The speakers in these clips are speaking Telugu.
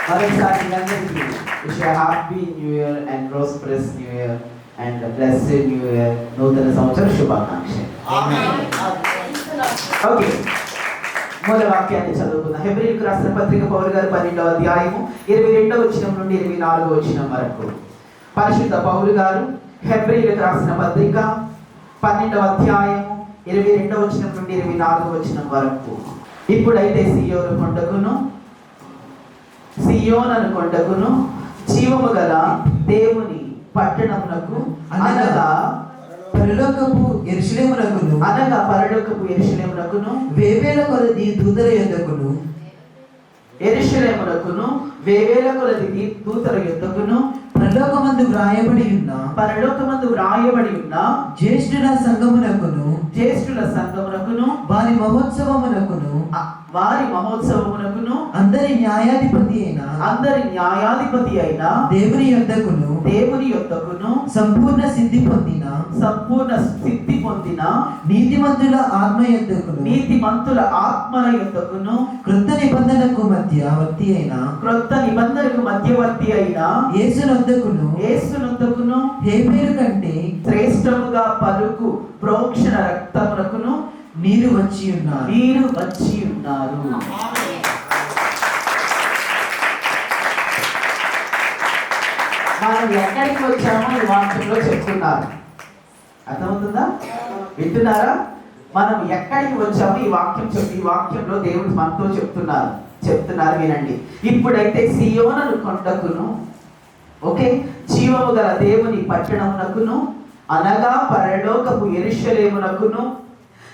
మరోసారి అందరికీ wish happy new year and prosperous new year and blessed new year, నూతన సంవత్సర శుభాకాంక్షలు. ఓకే, మూల వాక్యాన్ని చదువుకుందాం. హెబ్రీయులకు రాసిన పత్రిక పౌలు గారు 12వ అధ్యాయము 22వ వచనం నుండి 24వ వచనం వరకు. పరిశుద్ధ పౌలు గారు హెబ్రీయులకు రాసిన పత్రిక 12వ అధ్యాయము 22వ వచనం నుండి 24వ వచనం వరకు. ఇప్పుడైతే సియోను కొండకును జీవము గల దేవుని పట్టణమునకు అనగా పరలోకపు యెరూషలేమునకును వేవేల కొలది దూతల యొద్దకును దూతల యొద్దకును పరలోకమందు వ్రాయబడి ఉన్న జ్యేష్ఠుల సంఘమునకును వారి మహోత్సవమునకును అందరి న్యాయాధిపతి అయిన దేవుని యొద్దకును సంపూర్ణ సిద్ధి పొందిన నీతిమంతుల ఆత్మల యొద్దకును క్రొత్త నిబంధనకు మధ్యవర్తి అయిన యేసునొద్దకును హేబేలు కంటే శ్రేష్టముగా పలుకు ప్రోక్షణ రక్తమునకును మీరు వచ్చి ఉన్నారు. మనం ఎక్కడికి వచ్చామో ఈ వాక్యంలో చెప్తున్నారు. అర్థమవుతుందా? వింటున్నారా? మనం ఎక్కడికి వచ్చామో ఈ వాక్యంలో దేవుడు మనతో చెప్తున్నారు వినండి. ఇప్పుడైతే సియోను కొండకును, ఓకే, జీవము గల దేవుని పట్టణమునకును అనగా పరలోకపు యెరూషలేమునకును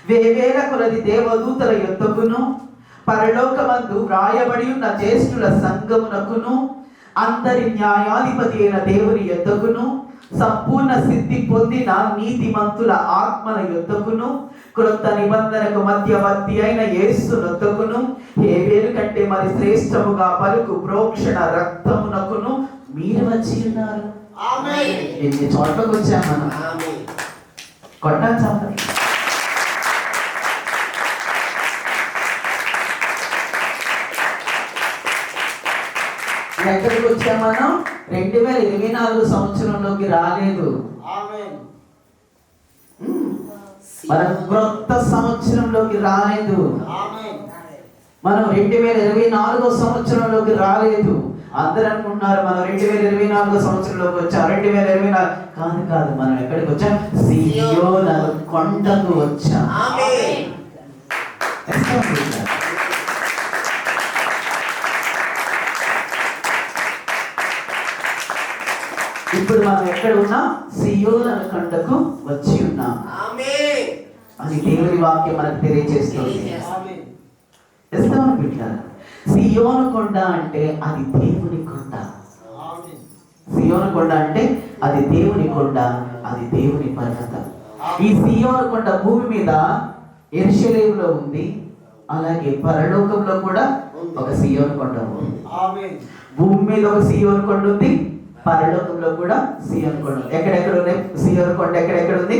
వేవేల కొలది దేవదూతల యొద్దకును పరలోకమందు వ్రాయబడి ఉన్న జ్యేష్ఠుల సంఘమునకును అందరి న్యాయాధిపతి అయిన దేవుని యొద్దకును సంపూర్ణ సిద్ధి పొందిన నీతిమంతుల ఆత్మల యొద్దకును క్రొత్త నిబంధనకు మధ్యవర్తి అయిన యేసునొద్దకును హేబేలు కంటే మరి శ్రేష్టముగా పలుకు ప్రోక్షణ రక్తమునకును మీరు వచ్చి ఉన్నారు. ఎన్ని చోట్లకు వచ్చాం మనం. కొట్టాలి చంపని. ఎక్కడికి వచ్చాం మనం? 2024 సంవత్సరంలోకి రాలేదు. మనం క్రొత్త సంవత్సరంలోకి రాలేదు. మనం 2024 సంవత్సరంలోకి రాలేదు. అందరూ అనుకుంటున్నారు మనం 2024 సంవత్సరంలోకి వచ్చాం. 2024 కాదు. మనం ఎక్కడికి వచ్చాం? సియోను కొండకు వచ్చాం. ఇప్పుడు మనం ఎక్కడ ఉన్నాం? సియోను కొండకు వచ్చి ఉన్నాం అని దేవుని వాక్యం మనకు తెలియజేస్తుంది. సియోను కొండ అంటే అది దేవుని కొండ. సియోను కొండ అంటే అది దేవుని కొండ, అది దేవుని పర్వతం. ఈ సియోను కొండ భూమి మీద యెరూషలేములో ఉంది, అలాగే పరలోకంలో కూడా ఒక సియోను కొండ ఉంది. భూమి మీద ఒక సియోను కొండ ఉంది, పరలోకంలో కూడా సియోను కొండ. ఎక్కడెక్కడ ఉన్నాయి సియోను కొండ? ఎక్కడెక్కడ ఉంది?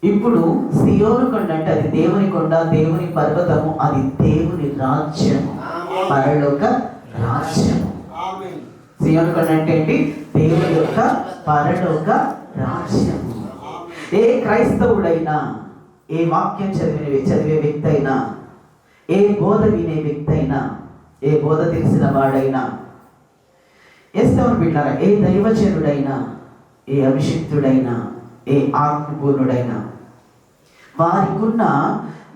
ఇప్పుడు సియోను కొండ అంటే అది దేవుని కొండ, దేవుని పర్వతము, అది దేవుని రాజ్యము, పరలోక రాజ్యము. సియోను కొండ అంటే ఏంటి? దేవుని యొక్క పరలోక రాజ్యము. ఏ క్రైస్తవుడైనా, ఏ వాక్యం చదివే వ్యక్తి అయినా, ఏ బోధ వినే వ్యక్తి అయినా, ఏ బోధ తెలిసిన వాడైనా, బిడ్డారా, ఏ దైవజనుడైనా, ఏ అభిషిక్తుడైనా, ఏ ఆత్మపూర్ణుడైనా వారికున్న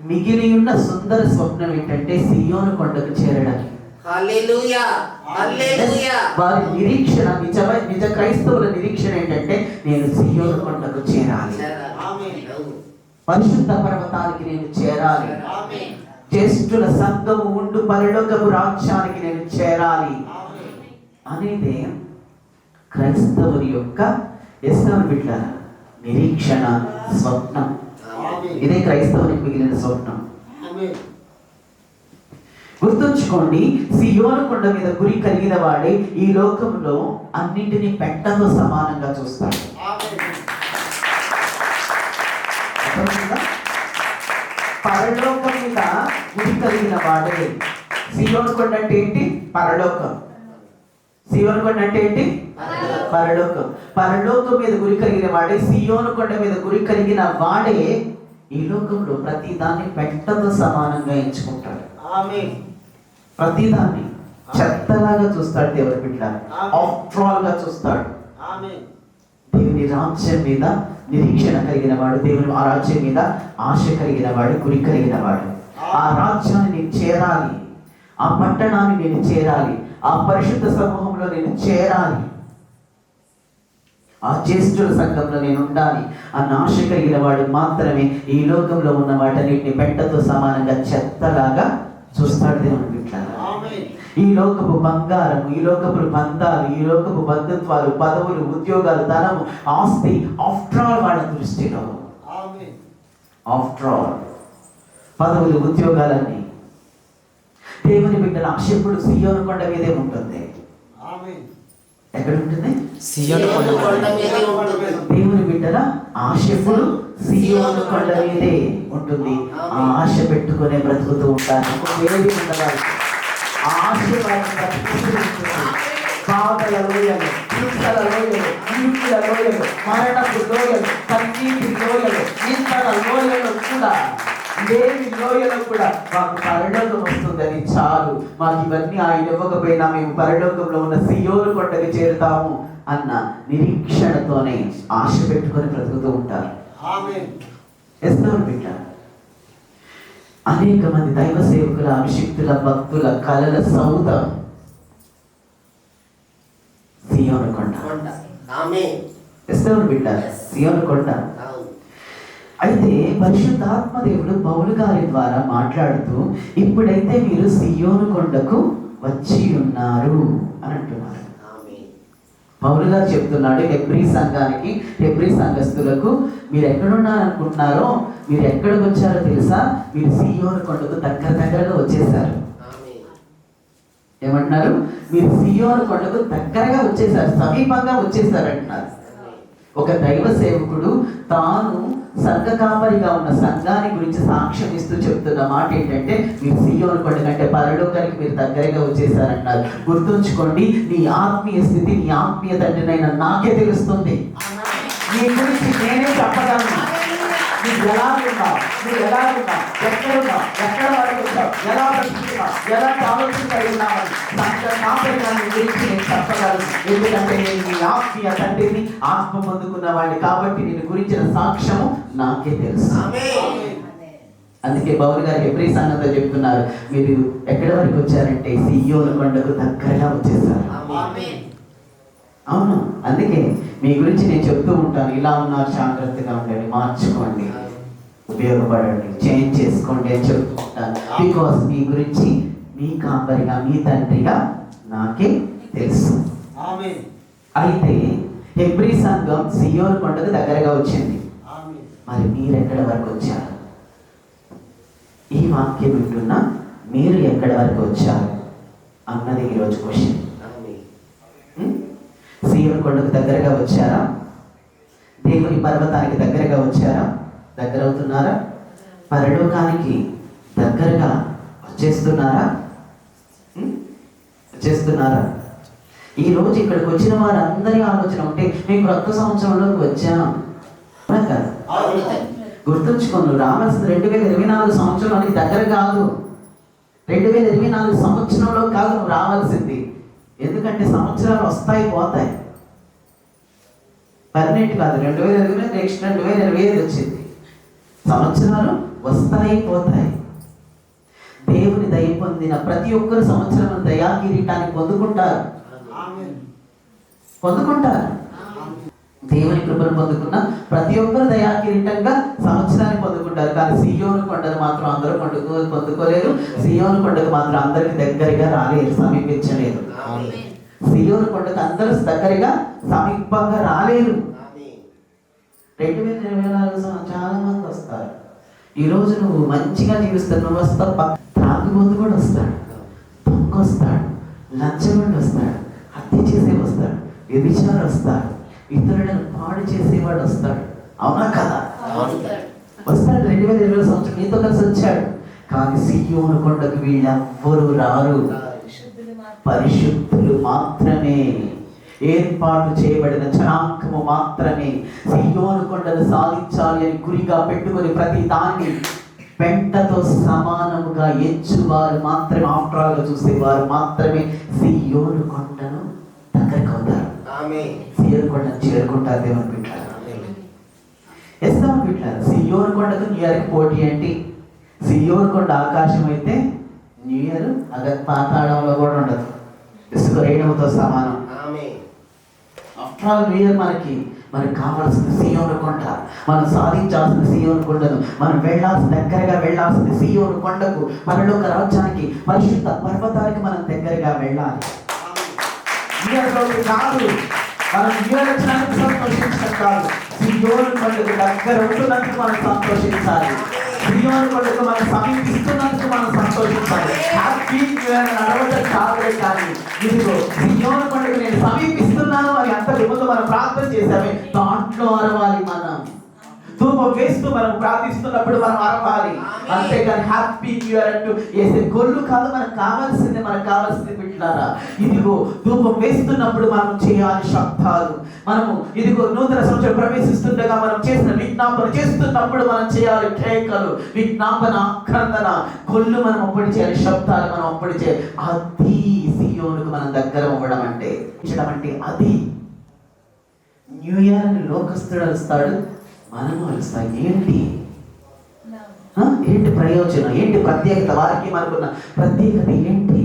మిగిలి ఉన్న సుందర స్వప్నం ఏంటంటే సియోను కొండకు చేరడానికి. వారి నిరీక్షణ, నిజ క్రైస్తవుల నిరీక్షణ ఏంటంటే నేను సియోను కొండకు చేరాలి, పరిశుద్ధ పర్వతానికి నేను చేరాలి, జ్యేష్ఠుల సంఘము ఉండు పరలోకపు రాజ్యానికి నేను చేరాలి అనేది క్రైస్తవుని యొక్క బిడ్డ నిరీక్షణ, స్వప్నం. ఇదే క్రైస్తవునికి మిగిలిన స్వప్నం. గుర్తుంచుకోండి, సియోను కొండ మీద గురి కలిగిన వాడే ఈ లోకంలో అన్నింటినీ పెంటతో సమానంగా చూస్తాడు. పరలోకం మీద గురి కలిగిన వాడే. సియోను కొండ అంటే ఏంటి? పరలోకం. సియోను కొండ అంటే ఏంటి? పరలోకం. పరలోకం మీద గురి కలిగిన వాడే, సియోను కొండ మీద గురి కలిగిన వాడే ఈ లోకంలో ప్రతి దాన్ని పెట్టతో సమానంగా ఎంచుకుంటాడు. ప్రతి దాన్ని చెత్తలాగా చూస్తాడు దేవుని బిడ్డ, ఆఫ్టర్ ఆల్ గా చూస్తాడు. దేవుని రాజ్యం మీద నిరీక్షణ కలిగిన వాడు, దేవుని ఆ రాజ్యం మీద ఆశ కలిగిన వాడు, గురి కలిగిన వాడు. ఆ రాజ్యాన్ని నేను చేరాలి, ఆ పట్టణాన్ని నేను చేరాలి, ఆ పరిశుద్ధ సమూహంలో నేను చేరాలి, ఆ జ్యేష్ఠుల సంఘంలో నేను ఉండాలి అన్న ఆశ కలిగిన వాడు మాత్రమే ఈ లోకంలో ఉన్న వాటన్నిటిని పెంటతో సమానంగా చెత్తలాగా చూస్తాడు దేవుని బిడ్డ. ఈ లోకపు బంగారము, ఈ లోకపు బంధాలు, ఈ లోకపు బంధుత్వాలు, పదవులు, ఉద్యోగాలు, ధనము, ఆస్తి, ఆఫ్టర్ ఆల్ వాళ్ళ దృష్టిలో ఆఫ్టర్ ఆల్ పదవులు, ఉద్యోగాలన్నీ. దేవుని బిడ్డల ఆశ ఎప్పుడు సియోను కొండ మీదే ఉంటుంది. ఎక్కడ ఉంటుంది? సియోను కొండ మీదే ఉంటుంది. దేవుని బిడ్డల ఆశ ఎప్పుడు సియోను కొండ మీదే ఉంటుంది. ఆ ఆశ పెట్టుకునే బ్రతుకుతూ ఉంటారు. ఏది ఉండవాలి, ఆ ఆశ బాధల లోయలు, హింసల లోయలు, ఈడ్పుల లోయలు, మరణపు లోయలు, కన్నీటి లోయలు, నిందల లోయలు కూడా, లేని లోయలో కూడా మాకు పరలోకం వస్తుందని చాలు, మాకు ఇవన్నీ ఆయన ఇవ్వకపోయినా మేము పరలోకంలో ఉన్న సియోను కొండకి చేరుతాము అన్న నిరీక్షణతోనే ఆశ పెట్టుకొని బ్రతుకుతూ ఉంటారు. ఎస్తోను బిడ్డ, అనేక మంది దైవ సేవకుల, అభిషిక్తుల, భక్తుల కలల సౌధం సియోను కొండ. ఎస్తోను బిడ్డ, సియోను కొండ. అయితే పరిశుద్ధాత్మ దేవుడు పౌలు గారి ద్వారా మాట్లాడుతూ, ఇప్పుడైతే మీరు సియోను కొండకు వచ్చి ఉన్నారు అని అంటున్నారు. పౌలు గారు చెప్తున్నాడు హెబ్రీ సంఘానికి, హెబ్రీ సంఘస్థులకు, మీరు ఎక్కడున్నారు అనుకుంటున్నారో, మీరు ఎక్కడికి వచ్చారో తెలుసా? మీరు సియోను కొండకు దగ్గరగా వచ్చేసారు. ఏమంటున్నారు? మీరు సియోను కొండకు దగ్గరగా వచ్చేసారు, సమీపంగా వచ్చేసారు అంటున్నారు. ఒక దైవ సేవకుడు తాను సంఘ కాపరిగా ఉన్న సంఘాన్ని గురించి సాక్ష్యం ఇస్తూ చెప్తున్న మాట ఏంటంటే, మీరు సియోను కొండ కంటే పరలోకానికి మీరు దగ్గరగా వచ్చేసారంటారు. గుర్తుంచుకోండి, నీ ఆత్మీయ స్థితి, నీ ఆత్మీయ తండ్రినైనా నాకే తెలుస్తుంది. నీ గురించి నేనే చెప్పగలను. నువ్వు ఎలా ఉన్నావు, నువ్వు ఎలా ఉన్నావు, ఎక్కడున్నావు, ఎక్కడ వరకు వచ్చావు, ఎలా బ్రతుకుతున్నావు, ఎలా ఆలోచన కలిగి ఉన్నావని సంఘ కాపరిగా నీ గురించి నేను చెప్పగలను. ఎందుకంటే నేను నీ ఆత్మీయ తండ్రిని, ఆత్మ పొందుకున్న వాడిని కాబట్టి నేను గురించిన సాక్ష్యము నాకే తెలుసు. అందుకే పౌలు గారు హెబ్రీ సంఘంతో చెప్తున్నారు, మీరు ఎక్కడి వరకు వచ్చారంటే సియోను కొండకు దగ్గరగా వచ్చేసారు. అవును, అందుకే మీ గురించి నేను చెప్తూ ఉంటాను, ఇలా ఉన్నారు, జాగ్రత్తగా ఉండండి, మార్చుకోండి, ఉపయోగపడండి, చేంజ్ చేసుకోండి అని చెప్తూ ఉంటాను. బికాస్ మీ గురించి మీ కాపరిగా, మీ తండ్రిగా నాకే తెలుసు. అయితే హెబ్రీ సంఘం సియోను కొండకు దగ్గరగా వచ్చింది. మరి మీరు ఎక్కడి వరకు వచ్చారు? ఈ వాక్యం వింటున్నా మీరు ఎక్కడి వరకు వచ్చారు అన్నది ఈరోజు క్వశ్చన్. సియోను కొండకు దగ్గరగా వచ్చారా? దేవుని పర్వతానికి దగ్గరగా వచ్చారా? దగ్గర అవుతున్నారా? పరలోకానికి దగ్గరగా వచ్చేస్తున్నారా? వచ్చేస్తున్నారా? ఈ రోజు ఇక్కడికి వచ్చిన వారందరి ఆలోచన ఉంటే మేము కొత్త సంవత్సరంలోకి వచ్చాం కదా. గుర్తుంచుకోను, రావాల్సింది 2024 సంవత్సరానికి దగ్గర కాదు, 2024 సంవత్సరంలో కాదు నువ్వు రావాల్సింది. ఎందుకంటే సంవత్సరాలు వస్తాయి పోతాయి, పర్మనెంట్ కాదు. 2020 నెక్స్ట్ 2025 వచ్చింది. సంవత్సరాలు వస్తాయి పోతాయి. దేవుని దయ పొందిన ప్రతి ఒక్కరు సంవత్సరం దయా కిరీటాన్ని పొందుకుంటారు. దేవుని కృపను పొందుకున్న ప్రతి ఒక్కరు దయా కిరీటంగా సంవత్సరాన్ని పొందుకుంటారు. కానీ సియోను కొండను మాత్రం అందరూ పొందుకోలేరు. సియోను కొండకు మాత్రం అందరికి దగ్గరగా రాలేరు, సమీపించలేరు. సియోను కొండకు అందరూ దగ్గరగా సమీపంగా రాలేరు. 2024 చాలా మంది వస్తారు. ఈరోజు నువ్వు మంచిగా జీవిస్తావు, నువ్వు వస్తావు, త్రాగుబోతు కూడా వస్తాడు, దొంగ వస్తాడు, లంచగొండ వస్తాడు, హత్య చేసే వస్తాడు, వ్యభిచారం వస్తాడు, ఇతరులను పాడు చేసేవాడు వస్తాడు. అవునా కదా? వస్తాడు. 2020 సంవత్సరం నీతో కలిసి వచ్చాడు. కానీ సియోను కొండకు వీళ్ళెవ్వరూ రారు, పరిశుద్ధులు మాత్రమే, ఏర్పాటు చేయబడిన జనాంగము మాత్రమే సియోను కొండను సాధించాలి అని గురిగా పెట్టుకొని ప్రతి దాన్ని పెంటతో సమానముగా ఎంచువారు మాత్రమే, ఆఫ్టర్గా చూసేవారు మాత్రమే సియోను కొండను దగ్గరకు అవుతారు, సియోను కొండను చేరుకుంటారు. దేవుని బిడ్డలారా, సియోను కొండకు న్యూ ఇయర్కి పోటీ ఏంటి? సియోను కొండ ఆకాశం అయితే న్యూ ఇయర్ పాతాళంలో కూడా ఉండదు, ఇసుక రేణువుతో సమానం. ఆఫ్టర్ న్యూ ఇయర్ మనకి కావాల్సిన సియోను కొండ, మనం సాధించాల్సిన సియోను కొండను, మనం దగ్గరగా వెళ్ళాల్సిన సియోను కొండకు, పరలోక రాజ్యానికి, పరిశుద్ధ పర్వతానికి మనం దగ్గరగా వెళ్ళాలి. కాదు మనం వచ్చినందుకు సంతోషించడం కాదు, సియోను కొండకు దగ్గర ఉంటున్నందుకు మనం సంతోషించాలి, సియోను కొండకు మనం సమీపిస్తున్నందుకు మనం సంతోషించాలి. హ్యాపీ న్యూ ఇయర్ నడవడం కాదులే, కానీ ఇదిగో సియోను కొండకు నేను సమీపిస్తున్నాను అని అంతకు ముందు మనం ప్రార్థన చేసామే, దాంట్లో అరవాలి. మనం ధూపం వేస్తూ మనం ప్రార్థిస్తున్నప్పుడు మనం అరవాలి, అంతేగాని హ్యాపీ న్యూ ఇయర్ అంటూ వేసే గొల్లు కాదు. మనకు కావాల్సింది బిడ్డలారా, ఇదిగో ధూపం వేస్తున్నప్పుడు మనం చేయాలి శబ్దాలు, మనము ఇదిగో నూతన సంవత్సరం ప్రవేశిస్తుండగా మనం చేసిన విజ్ఞాపన చేస్తున్నప్పుడు మనం చేయాలి కేకలు, విజ్ఞాపన, ఆక్రందన, గొల్లు మనం అప్పటి చేయాలి, శబ్దాలు మనం అప్పటి చేయాలి. అది సియోనుకు మనం దగ్గర అవ్వడం అంటే అది. న్యూ ఇయర్ ని లోకస్తుడు అరుస్తాడు, మనము అరుస్తాం. ఏంటి ప్రయోజనం, ఏంటి ప్రత్యేకత, వారికి మనకున్న ప్రత్యేకత ఏంటి?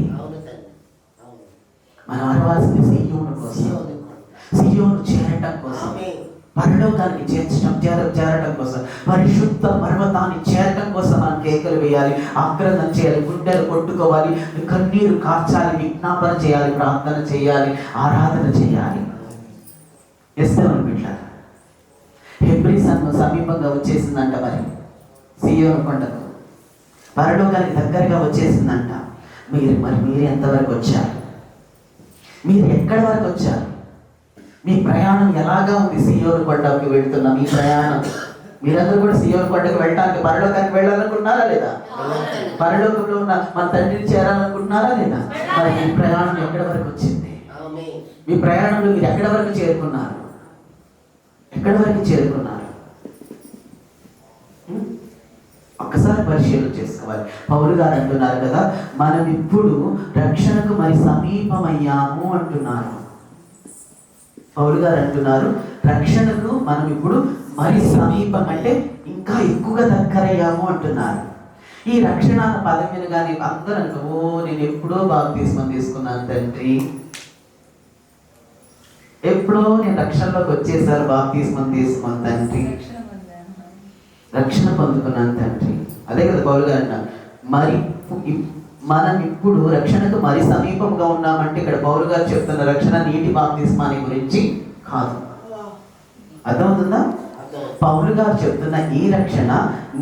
మనం అరవాల్సింది సియోను కోసం, సియోను చేరటం కోసం, పరలోకానికి చేరటం కోసం, పరిశుద్ధ పర్వతాన్ని చేరటం కోసం మనం కేకలు వేయాలి, ఆక్రందన చేయాలి, గుండెలు కొట్టుకోవాలి, కన్నీరు కార్చాలి, విజ్ఞాపన చేయాలి, ప్రార్థన చేయాలి, ఆరాధన చేయాలి. ఎస్తేమని బిడ్డలారా, హెబ్రీ సంఘం సమీపంగా వచ్చేసిందంట. మరి సియోను కొండకు, పరలోకానికి దగ్గరగా వచ్చేసిందంట. మీరు ఎంతవరకు వచ్చారు? మీరు ఎక్కడి వరకు వచ్చారు? మీ ప్రయాణం ఎలాగా ఉంది? సియోను కొండకి వెళ్తున్న మీ ప్రయాణం, మీరందరూ కూడా సియోను కొండకు వెళ్ళడానికి, పరలోకానికి వెళ్ళాలనుకుంటున్నారా లేదా? పరలోకంలో ఉన్న మన తండ్రిని చేరాలనుకుంటున్నారా లేదా? మరి మీ ప్రయాణం ఎక్కడి వరకు వచ్చింది? మీ ప్రయాణంలో మీరు ఎక్కడి వరకు చేరుకున్నారు? ఒక్కసారి పరిశీలన చేసుకోవాలి. పౌలు గారు అంటున్నారు కదా, మనం ఇప్పుడు రక్షణకు మరి సమీపమయ్యాము అంటున్నారు. పౌలు గారు అంటున్నారు, రక్షణకు మనం ఇప్పుడు మరి సమీపం అంటే ఇంకా ఎక్కువగా దగ్గరయ్యాము అంటున్నారు. ఈ రక్షణ అన్న పదం వినగానే అందరూ అనుకో, నేను ఎప్పుడో బాప్తిస్మం తీసుకున్నాను తండ్రి, ఎప్పుడో నేను రక్షణలోకి వచ్చేసారు, బాప్తిస్మం తీసుకున్నాను తండ్రి, రక్షణ పొందుకున్నాను తండ్రి. అదే కదా పౌలు గారు అంటారు. మరి మనం ఇప్పుడు రక్షణకు మరి సమీపంగా ఉన్నామంటే ఇక్కడ పౌలు గారు చెప్తున్న రక్షణ నీటి బాప్తిస్మాని గురించి కాదు. అర్థమవుతుందా? పౌలు గారు చెప్తున్న ఈ రక్షణ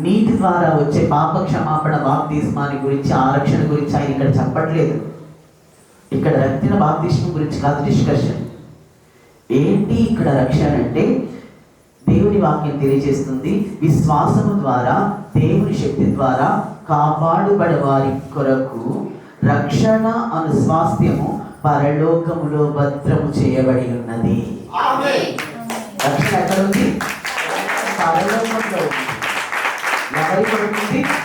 నీటి ద్వారా వచ్చే పాప క్షమాపణ బాప్తిస్మాని గురించి, ఆ రక్షణ గురించి ఆయన ఇక్కడ చెప్పట్లేదు. ఇక్కడ రక్తిన బాప్తిస్మం గురించి కాదు డిస్కషన్. ఏంటి ఇక్కడ రక్షణ అంటే, దేవుని వాక్యం తెలియజేస్తుంది, విశ్వాసము ద్వారా దేవుని శక్తి ద్వారా కాపాడుబడే వారి కొరకు రక్షణ అను స్వాస్థ్యము పరలోకములో భద్రము చేయబడి ఉన్నది. రక్షణ ఎక్కడ ఉంది? పరలోకంలో ఉంది. ఎవరి కొరకు?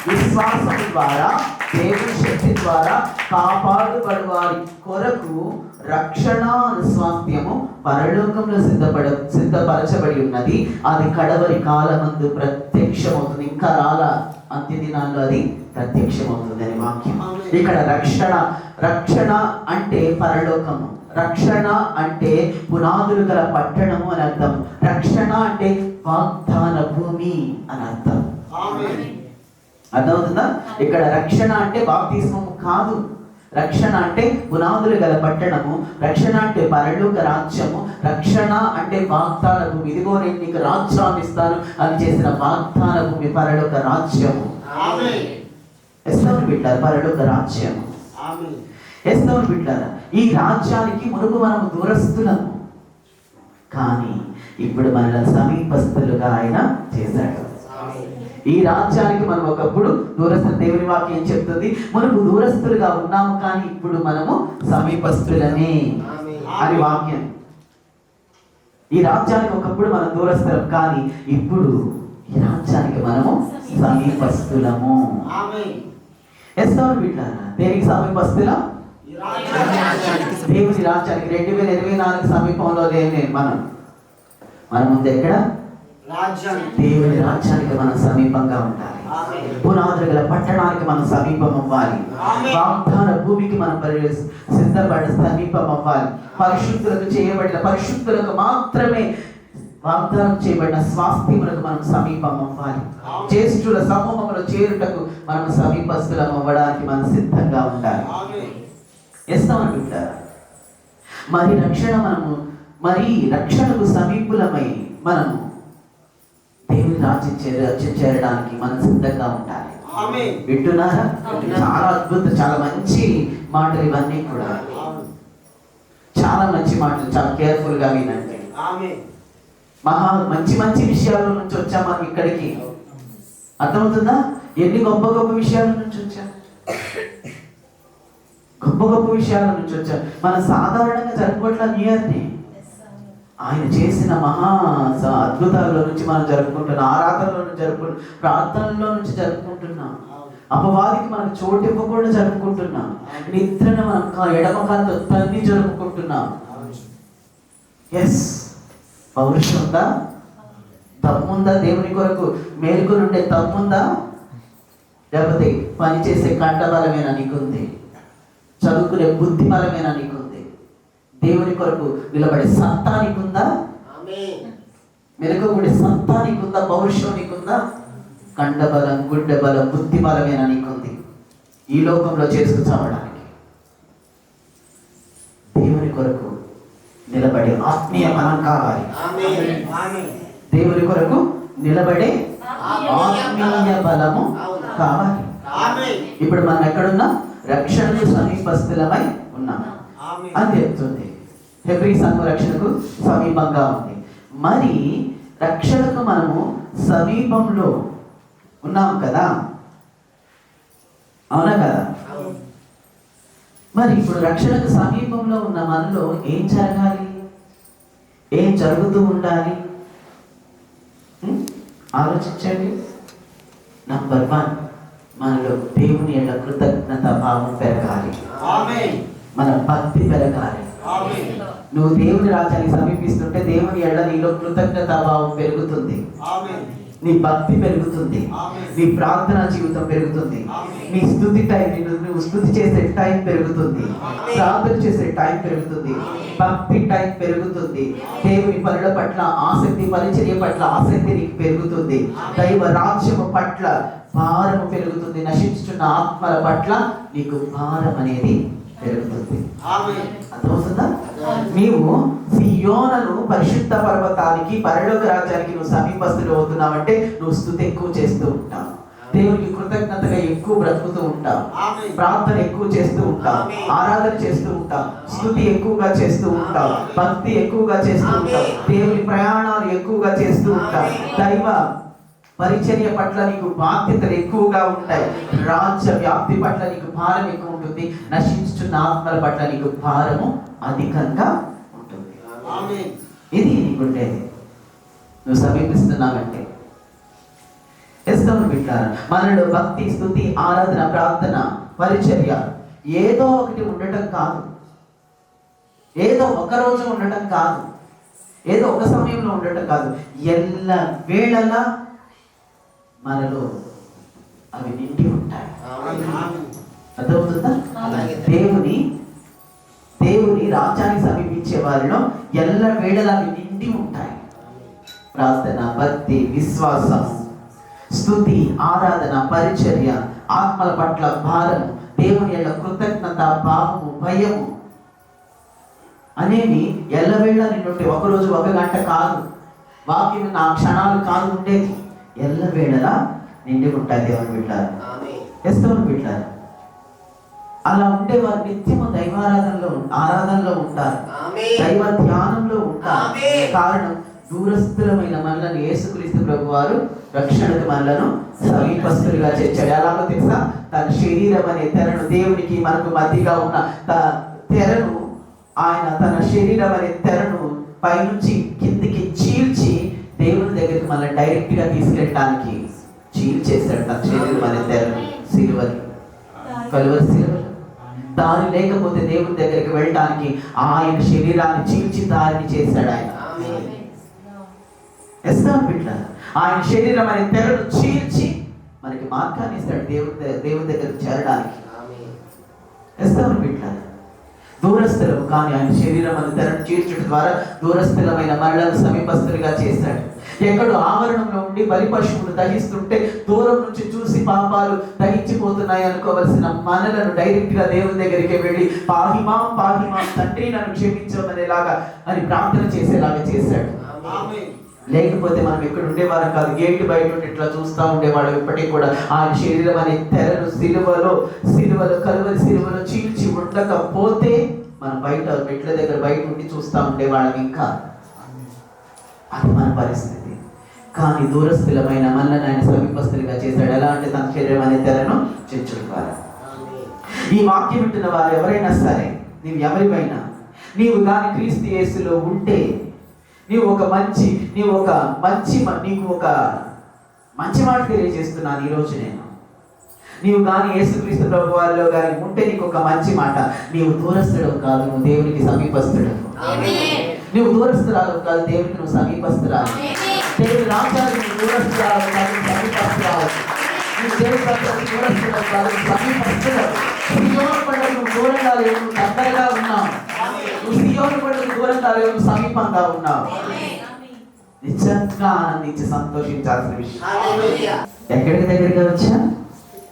విశ్వాసము ద్వారా దేవుని శక్తి ద్వారా కాపాడుబడి వారి కొరకు రక్షణ అను స్వాస్థ్యము పరలోకంలో సిద్ధపరచబడి ఉన్నది. అది కడవరి కాలమందు ప్రత్యక్షమవుతుంది. ఇంకా రాలా, అంత్య దినాల్లో అది ప్రత్యక్షమవుతుంది అని వాక్యం. ఇక్కడ రక్షణ అంటే పరలోకము, రక్షణ అంటే పునాదులు గల పట్టణము అని అర్థం, రక్షణ అంటే వాగ్దాన భూమి అని అర్థం. అర్థమవుతుందా? ఇక్కడ రక్షణ అంటే బాప్తిస్మము కాదు, రక్షణ అంటే పునాదులు గల పట్టణము, రక్షణ అంటే పరలోక రాజ్యము, రక్షణ అంటే వాగ్దాన భూమి. ఇదిగో నేను నీకు రాజ్యాన్ని ఇస్తాను అని చేసిన వాగ్దాన భూమి పరలోక రాజ్యము. ఎస్తవని బిడ్డారు, పరలోక రాజ్యము. ఎస్తవని బిడ్డారా, ఈ రాజ్యానికి మునుపు మనము దూరస్తులము, కానీ ఇప్పుడు మన సమీపస్తులుగా ఆయన చేశాడు. ఈ రాజ్యానికి మనం ఒకప్పుడు దూరస్థ దేవుని వాక్యం చెప్తుంది, మనకు దూరస్తులుగా ఉన్నాము కానీ ఇప్పుడు మనము సమీపస్తులమే అని వాక్యం. ఈ రాజ్యానికి ఒకప్పుడు మనం దూరస్థులం కానీ ఇప్పుడు ఈ రాజ్యానికి మనము సమీపస్తులము. ఎస్తోను బిడ్డారా, దేనికి సమీపస్తులం? దేవుని రాజ్యానికి. 2024 సమీపంలో లేని మనం ముందు ఎక్కడ? దేవుని రాజ్యానికి మనం సమీపంగా ఉండాలి. పునాదులు గల పట్టణానికి మనం సమీపం అవ్వాలి. వాగ్దాన భూమికి మనం సిద్ధపడి సమీపం అవ్వాలి. పరిశుద్ధులకు మాత్రమే వాగ్దానం చేయబడిన స్వాస్థ్యములకు మనం సమీపం అవ్వాలి. జ్యేష్ఠుల సమూహంలో చేరుటకు మనం సమీపస్తులం అవ్వడానికి మనం సిద్ధంగా ఉండాలి. ఎస్తామంటారు మరి రక్షణకు సమీపులమై మనము దేవుని రాజ్యం చేరడానికి మనం సిద్ధంగా ఉండాలి. వింటున్నారా? చాలా అద్భుతం, చాలా మంచి మాటలు ఇవన్నీ కూడా. చాలా మంచి మాటలు, చాలా కేర్ఫుల్ గా వినండి. మంచి మంచి విషయాల నుంచి వచ్చాం మనం ఇక్కడికి. అర్థమవుతుందా? ఎన్ని గొప్ప గొప్ప విషయాల నుంచి వచ్చాం, గొప్ప గొప్ప విషయాల నుంచి వచ్చాం. మనం సాధారణంగా జరుపుకోవట్ల న్యూ ఇయర్ని ఆయన చేసిన మహా అద్భుతాల్లో నుంచి మనం జరుపుకుంటున్నాం. ఆరాధనలో నుంచి జరుపుకుంటున్నాం, ప్రార్థనలో నుంచి జరుపుకుంటున్నాం. అపవాదికి మనం చోటు ఇవ్వకుండా జరుపుకుంటున్నాం. నిద్రను మనం ఎడమకాలతో తన్ని జరుపుకుంటున్నాం. ఎస్, పౌరుషం ఉందా? తమ్ముందా? దేవుని కొరకు మేలుకొని ఉండే తమ్ముందా? లేకపోతే పని చేసే కంట బలమేనా నీకుంది? చదువుకునే బుద్ధి బలమేనా నీకుంది? దేవుని కొరకు నిలబడే సత్తా నీకుందా? మెలకువడే సత్తా నీకుందా? పౌరుషం నీకుందా? కండ బలం, గుడ్డ బలం, బుద్ధి బలమేనా నీకుంది ఈ లోకంలో చేసుకు చావడానికి? దేవుని కొరకు నిలబడే ఆత్మీయ బలం కావాలి. దేవుని కొరకు నిలబడే ఆత్మీయ బలము కావాలి. ఇప్పుడు మనం ఎక్కడున్నా? రక్షణకు సమీపస్తులమై ఉన్నాం అని చెప్తుంది. హెబ్రీ సంఘం రక్షణకు సమీపంగా ఉంది. మరి రక్షణకు మనము సమీపంలో ఉన్నాం కదా, అవునా కదా? మరి ఇప్పుడు రక్షణకు సమీపంలో ఉన్న మనలో ఏం జరగాలి? ఏం జరుగుతూ ఉండాలి? ఆలోచించండి. నంబర్ 1, మనలో దేవుని యొక్క కృతజ్ఞత భావం పెరగాలి. మన భక్తి పెరగాలి. నువ్వు దేవుని రాజ్యాన్ని సమీపిస్తుంటే దేవుని ఎడల నీలో కృతజ్ఞత భావం పెరుగుతుంది. నీ భక్తి పెరుగుతుంది. నీ ప్రార్థన జీవితం పెరుగుతుంది. నీ స్తుతి టైం, నువ్వు స్తుతి చేసే టైం పెరుగుతుంది. ప్రార్థన చేసే టైం పెరుగుతుంది. భక్తి టైం పెరుగుతుంది. దేవుని పనుల పట్ల ఆసక్తి, పరిచర్య పట్ల ఆసక్తి నీకు పెరుగుతుంది. దైవ రాజ్యము పట్ల భారము పెరుగుతుంది. నశించుతున్న ఆత్మల పట్ల నీకు భారం అనేది పెరుగుతుంది. అర్థమవుతుందా? నీవు సియోనును పరిశుద్ధ పర్వతానికి, పరలోక రాజ్యానికి నువ్వు సమీపస్తులు అవుతున్నావంటే నువ్వు స్తుతి ఎక్కువ చేస్తూ ఉంటావు. దేవునికి కృతజ్ఞతగా ఎక్కువ బ్రతుకుతూ ఉంటావు. ప్రార్థన ఎక్కువ చేస్తూ ఉంటావు. ఆరాధన చేస్తూ ఉంటావు. స్తుతి ఎక్కువగా చేస్తూ ఉంటావు. భక్తి ఎక్కువగా చేస్తూ ఉంటావు. దేవుని ప్రయాణాలు ఎక్కువగా చేస్తూ ఉంటావు. దైవ పరిచర్య పట్ల నీకు బాధ్యతలు ఎక్కువగా ఉంటాయి. రాజ్య వ్యాప్తి పట్ల నీకు భారం ఎక్కువ ఉంటుంది. నశించుతున్న ఆత్మల పట్ల నీకు భారము అధికంగా ఉంటుంది. ఇది నీకుండేది నువ్వు సమీపిస్తున్నావంటే. మనలో భక్తి, స్తుతి, ఆరాధన, ప్రార్థన, పరిచర్య ఏదో ఒకటి ఉండటం కాదు. ఏదో ఒక రోజు ఉండటం కాదు. ఏదో ఒక సమయంలో ఉండటం కాదు. ఎల్ల వేళలా మనలో అవి నిండి ఉంటాయి. అర్థమవుతుందా? దేవుని రాజ్యాన్ని సమీపించే వారిలో ఎల్ల వేళలా అవి నిండి ఉంటాయి. ప్రార్థన, భక్తి, విశ్వాసం, స్తుతి, ఆరాధన, పరిచర్య, ఆత్మల పట్ల భారము, దేవుని యొక్క కృతజ్ఞత భావము, భయము అనేవి ఎల్లవేళ నిండుంటే. ఒకరోజు 1 గంట కాదు, వాక్యం నా క్షణాలు కాదు ఉండేది. ఎల్లవేళలా నిండి ఉంటాయి. దేవుని బిడ్డలారా, క్రైస్తవుని బిడ్డలారా, అలా ఉండేవారు నిత్యము ఆరాధనలో ఉంటారు. దైవ ధ్యానంలో ఉంటారు. కారణం దూరస్థులమైన మనలను యేసుక్రీస్తు ప్రభు వారు రక్షణకు మనలను సమీపస్తులుగా చేర్చాడు. ఎలాగో తెలుసా? తన శరీరం అనే తెరను, దేవునికి మనకు మధ్యగా ఉన్న తెరను, ఆయన తన శరీరం అనే తెరను పైనుంచి కిందికి చీల్చి దేవుని దగ్గరికి మనల్ని డైరెక్ట్ గా తీసుకెళ్ళడానికి చీల్చేశాడు తన శరీరం అనే తెరను. సిలువని, కలువరి సిలువలు దారి లేకపోతే దేవుని దగ్గరికి వెళ్ళడానికి ఆయన శరీరాన్ని చీల్చి దారిని చేశాడు ఆయన. ఆయన శరీరం అనే తెరను చీల్చి మనకి మార్గాన్ని ఇస్తాడు దేవుని దగ్గరికి చేరడానికి. దూరస్థులం కానీ ఆయన శరీరం అనే తెరను చీల్చడం ద్వారా దూరస్థులమైన మనలను సమీపస్తులుగా చేశాడు. ఎక్కడో ఆవరణంలో ఉండి బలి పశువులు దహిస్తుంటే దూరం నుంచి చూసి పాపాలు దహించిపోతున్నాయి అనుకోవలసిన మనలను డైరెక్ట్ గా దేవుని దగ్గరికి వెళ్ళి పాహిమా పాహిమా తండ్రి నన్ను క్షమించమనేలాగా అని ప్రార్థన చేసేలాగా చేశాడు. లేకపోతే మనం ఇక్కడ ఉండేవారం కాదు. గేట్ బయట ఉండి ఇట్లా చూస్తూ ఉండేవాడు. ఇప్పటికీ కూడా ఆయన శరీరం అనే తెరను సిలువలో కలువరి సిలువలో చీల్చి ఉండకపోతే మనం బయట మెట్ల దగ్గర బయట ఉండి చూస్తూ ఉండేవాళ్ళం. ఇంకా అది మన పరిస్థితి. కానీ దూరస్థులమైన మనల్ని ఆయన సమీపస్తులుగా చేశాడు. ఎలా అంటే తన శరీరం అనే తెరను చీల్చుకోవాలి. ఈ వాక్యం వింటున్న వారు ఎవరైనా సరే, నీవు ఎవరివైనా, నీవు కానీ క్రీస్తు యేసులో ఉంటే నీకు ఒక మంచి మాట తెలియజేస్తున్నాను ఈరోజు నేను. నీవు కానీ యేసుక్రీస్తు ప్రభు వారిలో కానీ ఉంటే నీకు ఒక మంచి మాట. నీవు దూరస్తుడు కాదు, నువ్వు దేవునికి సమీపస్తుడు. నువ్వు దూరస్తురాలు కాదు, దేవునికి నువ్వు సమీపస్తురాలు. దేవుని రాజ్యానికి నువ్వు దూరస్తురాలు కాదు, సమీపస్తురాలు. నువ్వు దేవుని రాజ్యానికి దూరస్తుడు కాదు, సమీపస్తుడు. సియోను కొండకు నువ్వు దూరంగా లేవు, నువ్వు దగ్గరగా ఉన్నావు. నువ్వు సియోను కొండకు దూరంగా లేవు, నువ్వు సమీపంగా ఉన్నావు. నిజంగా ఆనందించి సంతోషించాల్సిన విషయం. ఎక్కడికి దగ్గరగా వచ్చా?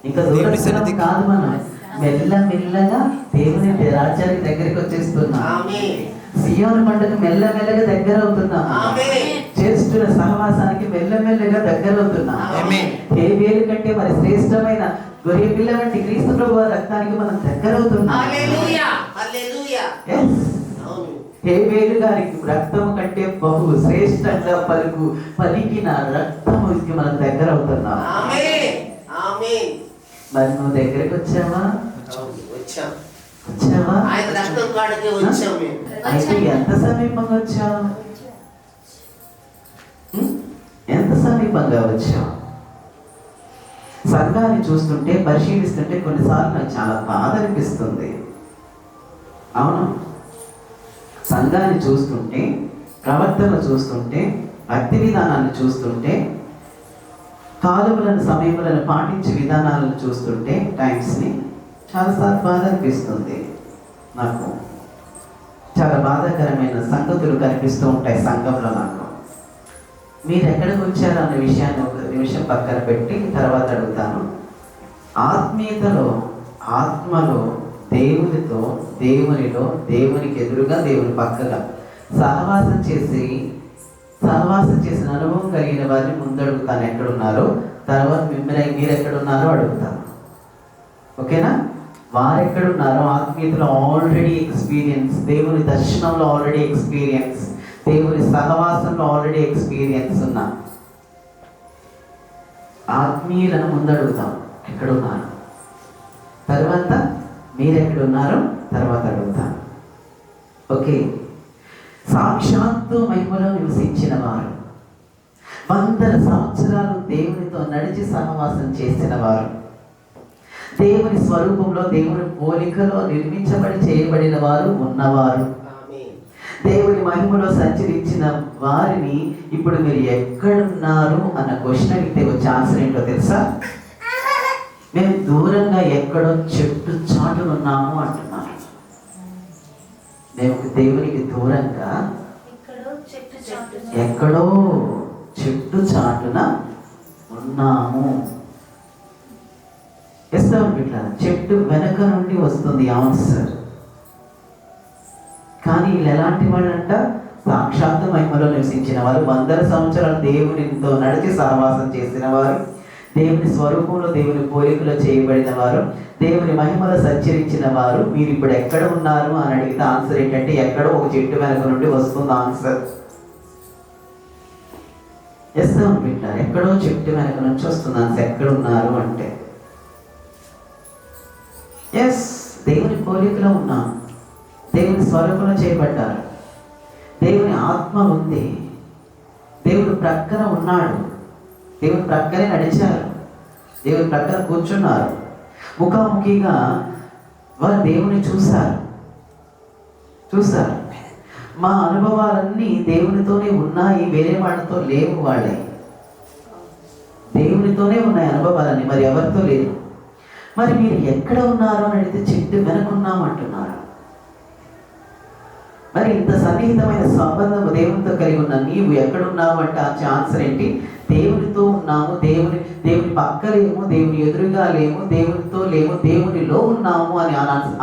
ఇంకా దూరం కాదు, మనం మెల్లమెల్లగా దేవుని రాజ్యానికి దగ్గరికి వచ్చేస్తున్నాం. సియోను కొండకు మెల్లమెల్లగా దగ్గర అవుతున్నాం. చేస్తున్న సహవాసానికి మెల్లమెల్లగా దగ్గర అవుతున్నాం. ఏ వేలు కంటే మరి శ్రేష్టమైన గొర్రె పిల్ల వంటి క్రీస్తు ప్రభు రక్తానికి మనం దగ్గర అవుతున్నాం. హేబేలు గారి రక్తము కంటే బహు శ్రేష్టంగా పలికిన రక్తముకి మనం దగ్గర అవుతున్నాం. మరి నువ్వు దగ్గరికి వచ్చావా? అయితే ఎంత సమీపంగా వచ్చావు? ఎంత సమీపంగా వచ్చావు? సంఘాన్ని చూస్తుంటే, పరిశీలిస్తుంటే కొన్నిసార్లు నాకు చాలా బాధ అనిపిస్తుంది. అవును, సంఘాన్ని చూస్తుంటే, ప్రవర్తన చూస్తుంటే, భక్తి విధానాన్ని చూస్తుంటే, కాలములను సమయములను పాటించే విధానాలను చూస్తుంటే, టైమ్స్ని చాలాసార్లు బాధ అనిపిస్తుంది. నాకు చాలా బాధాకరమైన సంగతులు కనిపిస్తూ ఉంటాయి సంఘంలో. నాకు మీరు ఎక్కడికి వచ్చారు అన్న విషయాన్ని ఒక నిమిషం పక్కన పెట్టి తర్వాత అడుగుతాను. ఆత్మీయతలో, ఆత్మలో, దేవునితో, దేవునిలో, దేవునికి ఎదురుగా, దేవుని పక్కగా సహవాసం చేసిన అనుభవం కలిగిన వారిని ముందు అడుగుతాను ఎక్కడున్నారో, తర్వాత మీరు ఎక్కడున్నారో అడుగుతాను. ఓకేనా? వారు ఎక్కడున్నారో ఆత్మీయతలో ఆల్రెడీ ఎక్స్పీరియన్స్, దేవుని దర్శనంలో ఆల్రెడీ ఎక్స్పీరియన్స్, దేవుని సహవాసంలో ఆల్రెడీ ఎక్స్పీరియన్స్ ఉన్న ఆత్మీయులను ముందడుగుతాం ఎక్కడున్నారు, తర్వాత మీరు ఎక్కడున్నారో తర్వాత అడుగుతాను. ఓకే. సాక్షాత్తు మహిమలో నివసించిన వారు, 100 సంవత్సరాలు దేవునితో నడిచి సహవాసం చేసిన వారు, దేవుని స్వరూపంలో, దేవుని పోలికలో నిర్మించబడి చేయబడిన వారు ఉన్నవారు, దేవుని మహిమలో సంచరించిన వారిని ఇప్పుడు మీరు ఎక్కడున్నారు అన్న క్వశ్చన్ అడిగితే వచ్చే ఆన్సర్ ఏంటో తెలుసా? మేము దూరంగా ఎక్కడో చెట్టు చాటున ఉన్నాము అంటున్నారు. మేము దేవునికి దూరంగా ఎక్కడో చెట్టు చాటున ఉన్నాము. ఇట్లా చెట్టు వెనక నుండి వస్తుంది ఆన్సర్. కానీ వీళ్ళు ఎలాంటి వాళ్ళంట? సాక్షాత్తు మహిమలో నివసించిన వారు, 100 సంవత్సరాలు దేవునితో నడిచి సహవాసం చేసిన వారు, దేవుని స్వరూపంలో, దేవుని పోలికలో చేయబడిన వారు, దేవుని మహిమలో సంచరించిన వారు. మీరు ఇప్పుడు ఎక్కడ ఉన్నారు అని అడిగితే ఆన్సర్ ఏంటంటే ఎక్కడో ఒక చెట్టు వెనక నుండి వస్తుంది ఆన్సర్. ఎస్తేవను పెట్టారు. ఎక్కడో చెట్టు వెనక నుంచి వస్తున్నాను, ఎక్కడున్నారు అంటే ఎస్, దేవుని పోలికలో ఉన్నాం, దేవుని స్వరూపంలో చేయబడ్డారు, దేవుని ఆత్మ ఉంది, దేవుడు ప్రక్కన ఉన్నాడు, దేవుని ప్రక్కనే నడిచారు, దేవుని ప్రక్కన కూర్చున్నారు. ముఖాముఖిగా వారు దేవుని చూశారు. మా అనుభవాలన్నీ దేవునితోనే ఉన్నాయి, వేరే వాళ్ళతో లేవు. వాళ్ళే దేవునితోనే ఉన్నాయి అనుభవాలన్నీ, మరి ఎవరితో లేదు. మరి మీరు ఎక్కడ ఉన్నారు అని అడిగితే చెట్టు వెనకున్నామంటున్నారు. మరి ఇంత సన్నిహితమైన సంబంధము దేవునితో కలిగి ఉన్న నీవు ఎక్కడున్నావు అంటే ఆన్సర్ ఏంటి? దేవునితో ఉన్నాము, దేవుని పక్క లేము, దేవుని ఎదురుగా లేము, దేవునితో లేము, దేవునిలో ఉన్నాము అని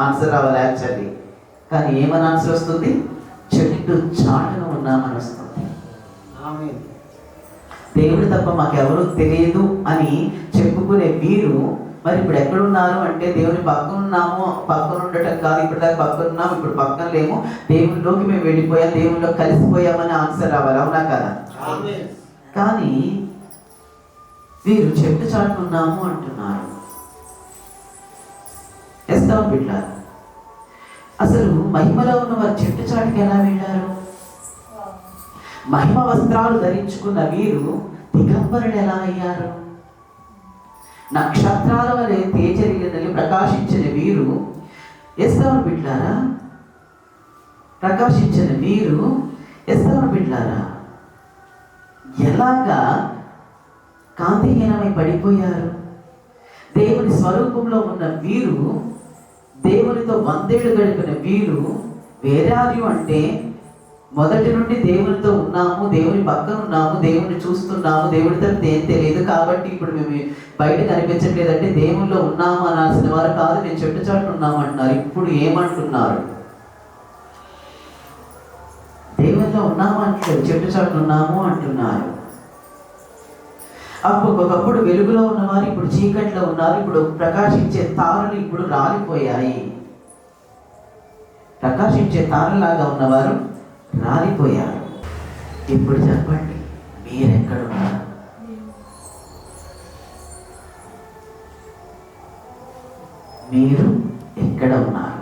ఆన్సర్ రావాలి యాక్చువల్లీ. కానీ ఏమని ఆన్సర్ వస్తుంది? చెట్టు చాటున ఉన్నామని వస్తుంది. దేవుడు తప్ప మాకెవరూ తెలియదు అని చెప్పుకునే మీరు మరి ఇప్పుడు ఎక్కడున్నారు అంటే దేవుని పక్కన ఉన్నాము, పక్కన ఉండటం కాదు, ఇప్పటిదాకా పక్కన ఉన్నాము, ఇప్పుడు పక్కన లేము, దేవునిలోకి మేము వెళ్ళిపోయాం, దేవునిలో కలిసిపోయామని ఆన్సర్ రావాలి, అవునా కదా? కానీ వీరు చెట్టు చాటుకున్నాము అంటున్నారు. ఎస్తాం బిడ్డ, అసలు మహిమలో ఉన్న వారు చెట్టు చాటుకి ఎలా వెళ్ళారు? మహిమ వస్త్రాలు ధరించుకున్న వీరు దిగంబరులు ఎలా అయ్యారు? నక్షత్రాల వలె తేజరిల్లి ప్రకాశించిన వీరు, ఎస్తాను బిడ్డారా, ప్రకాశించిన వీరు ఎస్తాను బిడ్డారా ఎలాగా కాంతిహీనమై పడిపోయారు? దేవుని స్వరూపంలో ఉన్న వీరు, దేవునితో 100 ఏళ్ళు గడిపిన వీరు వేరాలు అంటే మొదటి నుండి దేవునితో ఉన్నాము, దేవుని పక్కన ఉన్నాము, దేవుని చూస్తున్నాము, దేవుడి తరఫు ఏం తెలియదు కాబట్టి ఇప్పుడు మేము బయట కనిపించట్లేదంటే దేవునిలో ఉన్నాము అనాల్సిన వారు కాదు, నేను చెట్టు చాటు ఉన్నాము అంటున్నారు. ఇప్పుడు ఏమంటున్నారు? దేవునిలో ఉన్నాము అంటలేదు, చెట్టు చాటు ఉన్నాము అంటున్నారు. ఒకప్పుడు వెలుగులో ఉన్నవారు ఇప్పుడు చీకట్లో ఉన్నారు. ఇప్పుడు ప్రకాశించే తారలు ఇప్పుడు రాలిపోయాయి. ప్రకాశించే తారలాగా ఉన్నవారు రాలిపోయారు. ఇప్పుడు చెప్పండి, మీరెక్కడున్నారు? మీరు ఎక్కడ ఉన్నారు?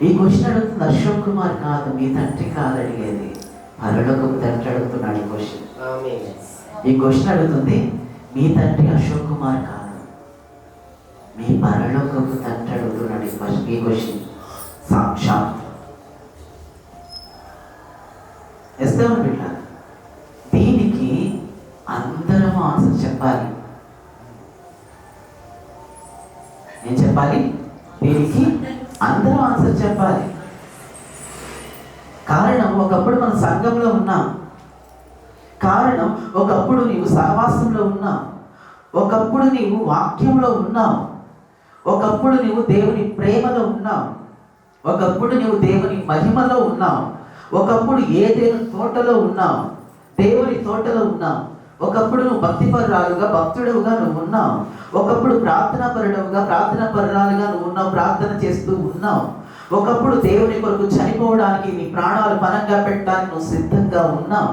ఈ క్వశ్చన్ అడుగుతుంది అశోక్ కుమార్ కాదు, మీ తండ్రి కాదు అడిగేది, పరలోకపు తండ్రి అడుగుతున్నాడు ఈ క్వశ్చన్. ఈ క్వశ్చన్ అడుగుతుంది మీ తండ్రి అశోక్ కుమార్ కాదు, మీ పరలోకపు తండ్రి అడుగుతున్నాడు ఈ క్వశ్చన్. సాక్షాత్ ఎస్తాను బిడ్డ, దీనికి అందరం ఆన్సర్ చెప్పాలి. నేను చెప్పాలి, దీనికి అందరం ఆన్సర్ చెప్పాలి. కారణం ఒకప్పుడు మన సంఘంలో ఉన్నాం, కారణం ఒకప్పుడు నీవు సహవాసంలో ఉన్నావు, ఒకప్పుడు నీవు వాక్యంలో ఉన్నావు, ఒకప్పుడు నీవు దేవుని ప్రేమలో ఉన్నావు, ఒకప్పుడు నీవు దేవుని మహిమలో ఉన్నావు, ఒకప్పుడు ఏదైనా తోటలో ఉన్నావు, దేవుని తోటలో ఉన్నావు, ఒకప్పుడు నువ్వు భక్తిపరురాలుగా భక్తుడుగా నువ్వు ఉన్నావు, ఒకప్పుడు ప్రార్థనాపరురాలుగా నువ్వు ఉన్నావు, ప్రార్థన చేస్తూ ఉన్నావు, ఒకప్పుడు దేవుని కొరకు చనిపోవడానికి నీ ప్రాణాలు పనంగా పెట్టడానికి నువ్వు సిద్ధంగా ఉన్నావు,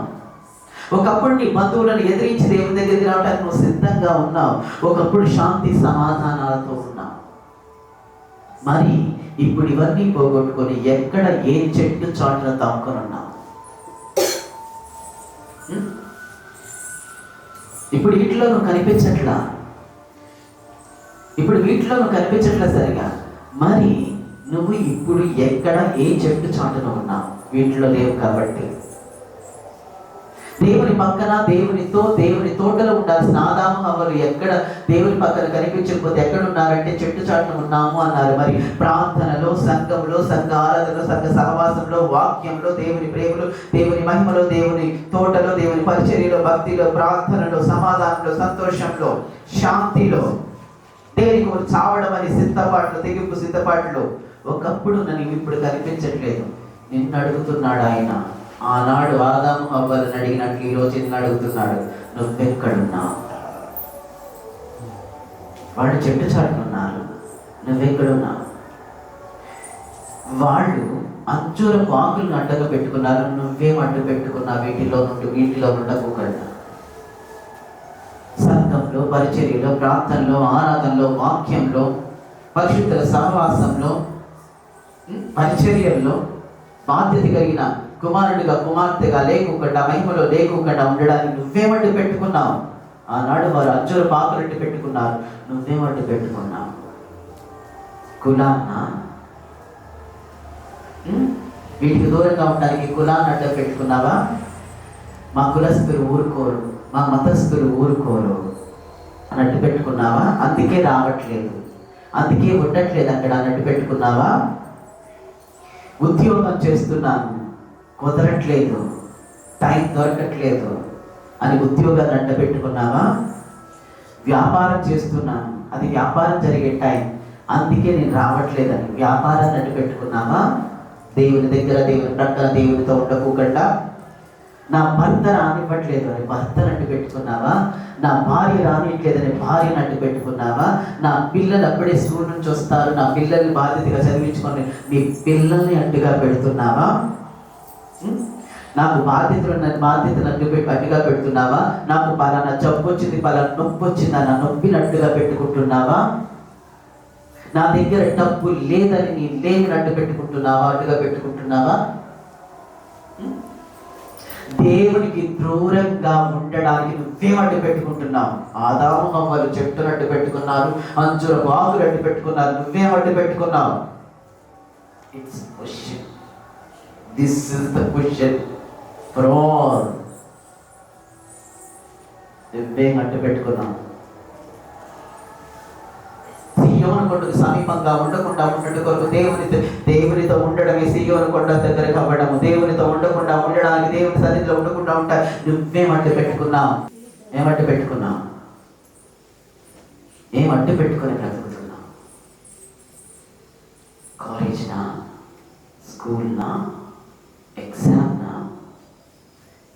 ఒకప్పుడు నీ బంధువులను ఎదిరించి దేవుని దగ్గరికి రావడానికి నువ్వు సిద్ధంగా ఉన్నావు, ఒకప్పుడు శాంతి సమాధానాలతో ఉన్నావు. మరి ఇప్పుడు ఇవన్నీ పోగొట్టుకొని ఎక్కడ ఏ చెట్టు చాటున తాముకొని ఉన్నావు? ఇప్పుడు వీటిలో నువ్వు కనిపించట్లా, సరిగా. మరి నువ్వు ఇప్పుడు ఎక్కడ ఏ చెట్టు చాటున ఉన్నావు? వీటిలో లేవు కాబట్టి దేవుని పక్కన దేవుని తోటలో ఉండాల్సిన ఆదాము హవ్వలు ఎక్కడ దేవుని పక్కన కనిపించకపోతే ఎక్కడ ఉన్నారంటే చెట్టు చాటున ఉన్నాము అన్నారు. మరి ప్రార్థనలో, సంఘంలో, సంఘ ఆరాధనలో, సంఘ సహవాసంలో, వాక్యంలో, దేవుని ప్రేమలో, దేవుని మహిమలో, దేవుని తోటలో, దేవుని పరిచర్యలో, భక్తిలో, ప్రార్థనలో, సమాధానంలో, సంతోషంలో, శాంతిలో, దేనికి చావడం అని సిద్ధపాట్లు, తెగింపు సిద్ధపాట్లు ఒకప్పుడు నన్ను ఇప్పుడు కనిపించట్లేదు. నిన్ను అడుగుతున్నాడు ఆయన. ఆనాడు ఆదాము హవ్వలను అడిగినట్లు ఈరోజు నిన్ను అడుగుతున్నాడు, నువ్వెక్కడున్నావు? వాళ్ళు చెట్టు చాటుకున్నారు, నువ్వెక్కడున్నావు? వాళ్ళు అంజూరపు ఆకులను అడ్డగా పెట్టుకున్నారు, నువ్వేం అడ్డు పెట్టుకున్నావు? వీటిలో ఉండకూడదు. పరిచర్యలో, ప్రార్థనలో, ఆరాధనలో, వాక్యంలో, పరిశుద్ధుల సహవాసంలో, పరిచర్యల్లో బాధ్యత కలిగిన కుమారుడిగా, కుమార్తెగా లేకుండా, మహిమలో లేకుండా ఉండడానికి నువ్వేమడ్డు పెట్టుకున్నావు? ఆనాడు వారు అంజూర పాకులట్టు పెట్టుకున్నారు, నువ్వేమడ్డు పెట్టుకున్నావు? కులాన్నా? వీటికి దూరంగా ఉండడానికి కులాన్ని అడ్డ పెట్టుకున్నావా? మా కులస్తులు ఊరుకోరు, మా మతస్థులు ఊరుకోరు అన్నట్టు పెట్టుకున్నావా? అందుకే రావట్లేదు, అందుకే ఉండట్లేదు అక్కడ అన్నట్టు పెట్టుకున్నావా? ఉద్యోగం చేస్తున్నాను, కుదరట్లేదు, టైం దొరకట్లేదు అని ఉద్యోగాన్ని అడ్డ పెట్టుకున్నావా? వ్యాపారం చేస్తున్నాను, అది వ్యాపారం జరిగే టైం, అందుకే నేను రావట్లేదని వ్యాపారాన్ని అడ్డు పెట్టుకున్నావా? దేవుని దగ్గర, దేవుని ప్రక్కన దేవునితో ఉండకుండా నా భర్త రానివ్వట్లేదు అని భర్తను అడ్డు పెట్టుకున్నావా? నా భార్య రానివ్వట్లేదని భార్యను అడ్డు పెట్టుకున్నావా? నా పిల్లలు అప్పుడే స్కూల్ నుంచి వస్తారు, నా పిల్లల్ని బాధ్యతగా చదివించుకొని నీ పిల్లల్ని అడ్డుగా పెడుతున్నావా? నాకు బాధ్యతలు అడ్డుగా పెడుతున్నావా? నాకు పలానా జబ్బు వచ్చింది, పలానా నొప్పి వచ్చింది అన్న నొప్పిని అడ్డుగా పెట్టుకుంటున్నావా? నా దగ్గర డబ్బు లేదని నీ లేని అడ్డు పెట్టుకుంటున్నావా, అడ్డుగా పెట్టుకుంటున్నావా? దేవునికి దూరంగా ఉండడానికి నువ్వేం అడ్డు పెట్టుకుంటున్నావు? ఆదాము హవ్వలు చెట్టును అడ్డు పెట్టుకున్నారు, అంజూర బాకులు అడ్డు పెట్టుకున్నారు, నువ్వేం అడ్డు పెట్టుకున్నావు? It's question, this is the question for all. నువ్వేం అడ్డు పెట్టుకున్నావు? సియోను కొండకు సమీపంగా ఉండకుండా ఉండడం కొరకు దేవునితో ఉండడమే సియోను కొండ దగ్గరకు అవ్వడము. దేవునితో ఉండకుండా ఉండడానికి, దేవుని సన్నిధిలో ఉండకుండా ఉంటా. నువ్వేమడ్డు పెట్టుకున్నావు? ఏమడ్డు పెట్టుకున్నావు? ఏమడ్డు పెట్టుకొని బ్రతుకుతున్నావు? కాలేజ్నా, స్కూల్నా, ఎగ్జామ్నా?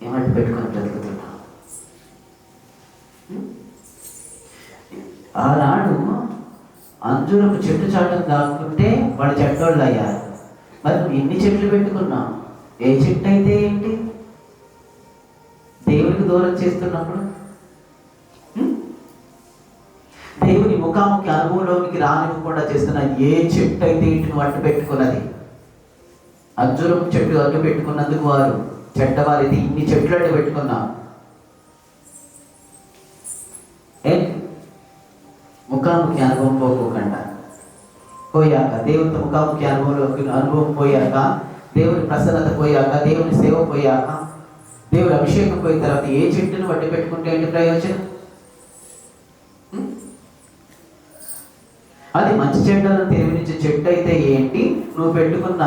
ఏమడ్డు పెట్టుకొని బ్రతుకుతున్నావు? ఆనాడు అంజూరపు చెట్టు చాటం కాకుంటే వాళ్ళు చెట్టోళ్ళు అయ్యారు. మరి నువ్వు ఎన్ని చెట్లు పెట్టుకున్నావు? ఏ చెట్టు అయితే ఏంటి? దేవునికి దూరం చేస్తున్నప్పుడు, దేవుని ముఖాముఖి అనుభవంలోనికి రానివ్వకుండా చేస్తున్న ఏ చెట్టు అయితే ఏంటి నువ్వు అడ్డు పెట్టుకున్నది? అంజూరపు చెట్టు అడ్డు పెట్టుకున్నందుకు వారు చెడ్డవారైతే ఇన్ని చెట్లు అడ్డు పెట్టుకున్నావు. ముఖాముఖి అనుభవం పోకుండా పోయాక, దేవునితో ముఖాముఖి అనుభవం పోయాక, దేవుని ప్రసన్నత పోయాక, దేవుని సేవ పోయాక, దేవుని అభిషేకం పోయిన తర్వాత ఏ చెట్టును వడ్డీ పెట్టుకుంటే ఏంటి ప్రయోజనం? అది మంచి చెడ్డలను తెలివినిచ్చే చెట్టు అయితే ఏంటి? నువ్వు పెట్టుకున్న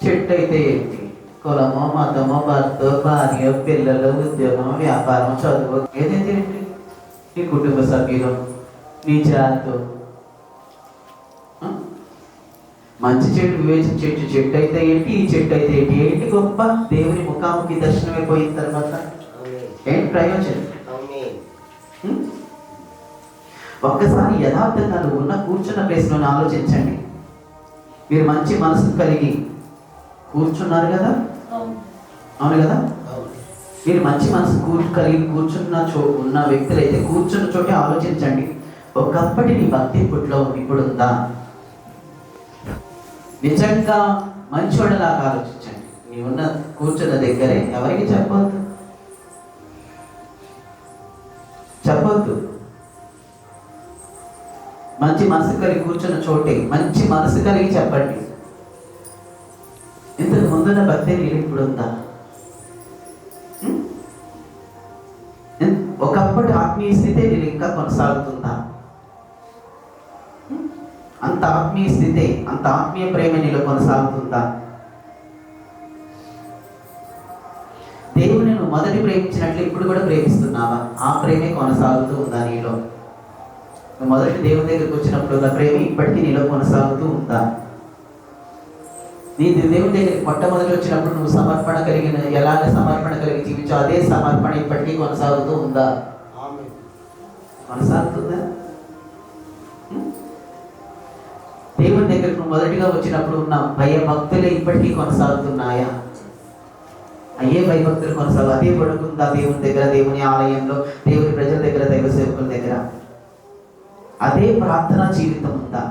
చెట్టు అయితే ఏంటి? కులమో, మతమో, భర్త, భార్య, పిల్లలు, ఉద్యోగం, వ్యాపారం, చదువు, ఏదైతే ఏంటి? నీ కుటుంబ సభ్యులు, నీ జాతితో. మంచి చెట్టు, వివేచించే చెట్టు అయితే ఏంటి? ఈ చెట్టు అయితే ఏంటి? ఏంటి గొప్ప? దేవుని ముఖాముఖి దర్శనమైపోయిన తర్వాత ఏంటి ప్రయోజనం? ఒక్కసారి యథార్థంగా నువ్వు ఉన్న కూర్చున్న ప్లేస్లోనే ఆలోచించండి. మీరు మంచి మనసు కలిగి కూర్చున్నారు కదా, అవును కదా? మీరు మంచి మనసు కలిగి కూర్చున్న ఉన్న వ్యక్తులైతే కూర్చున్న చోటే ఆలోచించండి. ఒకప్పటి నీ భక్తి ఇప్పుడు ఉందా? నిజంగా మంచోడలాగా ఆలోచించండి. నీవున్న కూర్చున్న దగ్గరే ఎవరికి చెప్పొద్దు. మంచి మనసు కలిగి కూర్చున్న చోటే మంచి మనసు కలిగి చెప్పండి. ఇంతకు ముందున్న భక్తి నీళ్ళు ఇప్పుడు ఉందా? ఒకప్పటి ఆత్మీయ స్థితి నీళ్ళు ఇంకా కొనసాగుతుందా? అంత ఆత్మీయ స్థితి, అంత ఆత్మీయ ప్రేమ నీలో కొనసాగుతుందా? దేవుని నువ్వు మొదటి ప్రేమించినట్లు ఇప్పుడు కూడా ప్రేమిస్తున్నావా? ఆ ప్రేమే కొనసాగుతూ ఉందా నీలో? నువ్వు మొదటి దేవుని దగ్గరికి వచ్చినప్పుడు ఆ ప్రేమ ఇప్పటికీ నీలో కొనసాగుతూ ఉందా? నీ దేవుని దగ్గరికి మొట్టమొదటి వచ్చినప్పుడు నువ్వు సమర్పణ కలిగిన ఎలాగ సమర్పణ కలిగి జీవించావు అదే సమర్పణ ఇప్పటికీ కొనసాగుతూ ఉందా? కొనసాగుతుందా? దేవుని దగ్గరకు నువ్వు మొదటిగా వచ్చినప్పుడు ఉన్న భయ భక్తులే ఇప్పటికీ కొనసాగుతున్నాయా? అయ్యే భయభక్తులు కొనసాగు. అదే పడుకుందా దేవుని దగ్గర, దేవుని ఆలయంలో, దేవుని ప్రజల దగ్గర, దైవ సేవకుల దగ్గర. అదే ప్రార్థనా జీవితం ఉందా?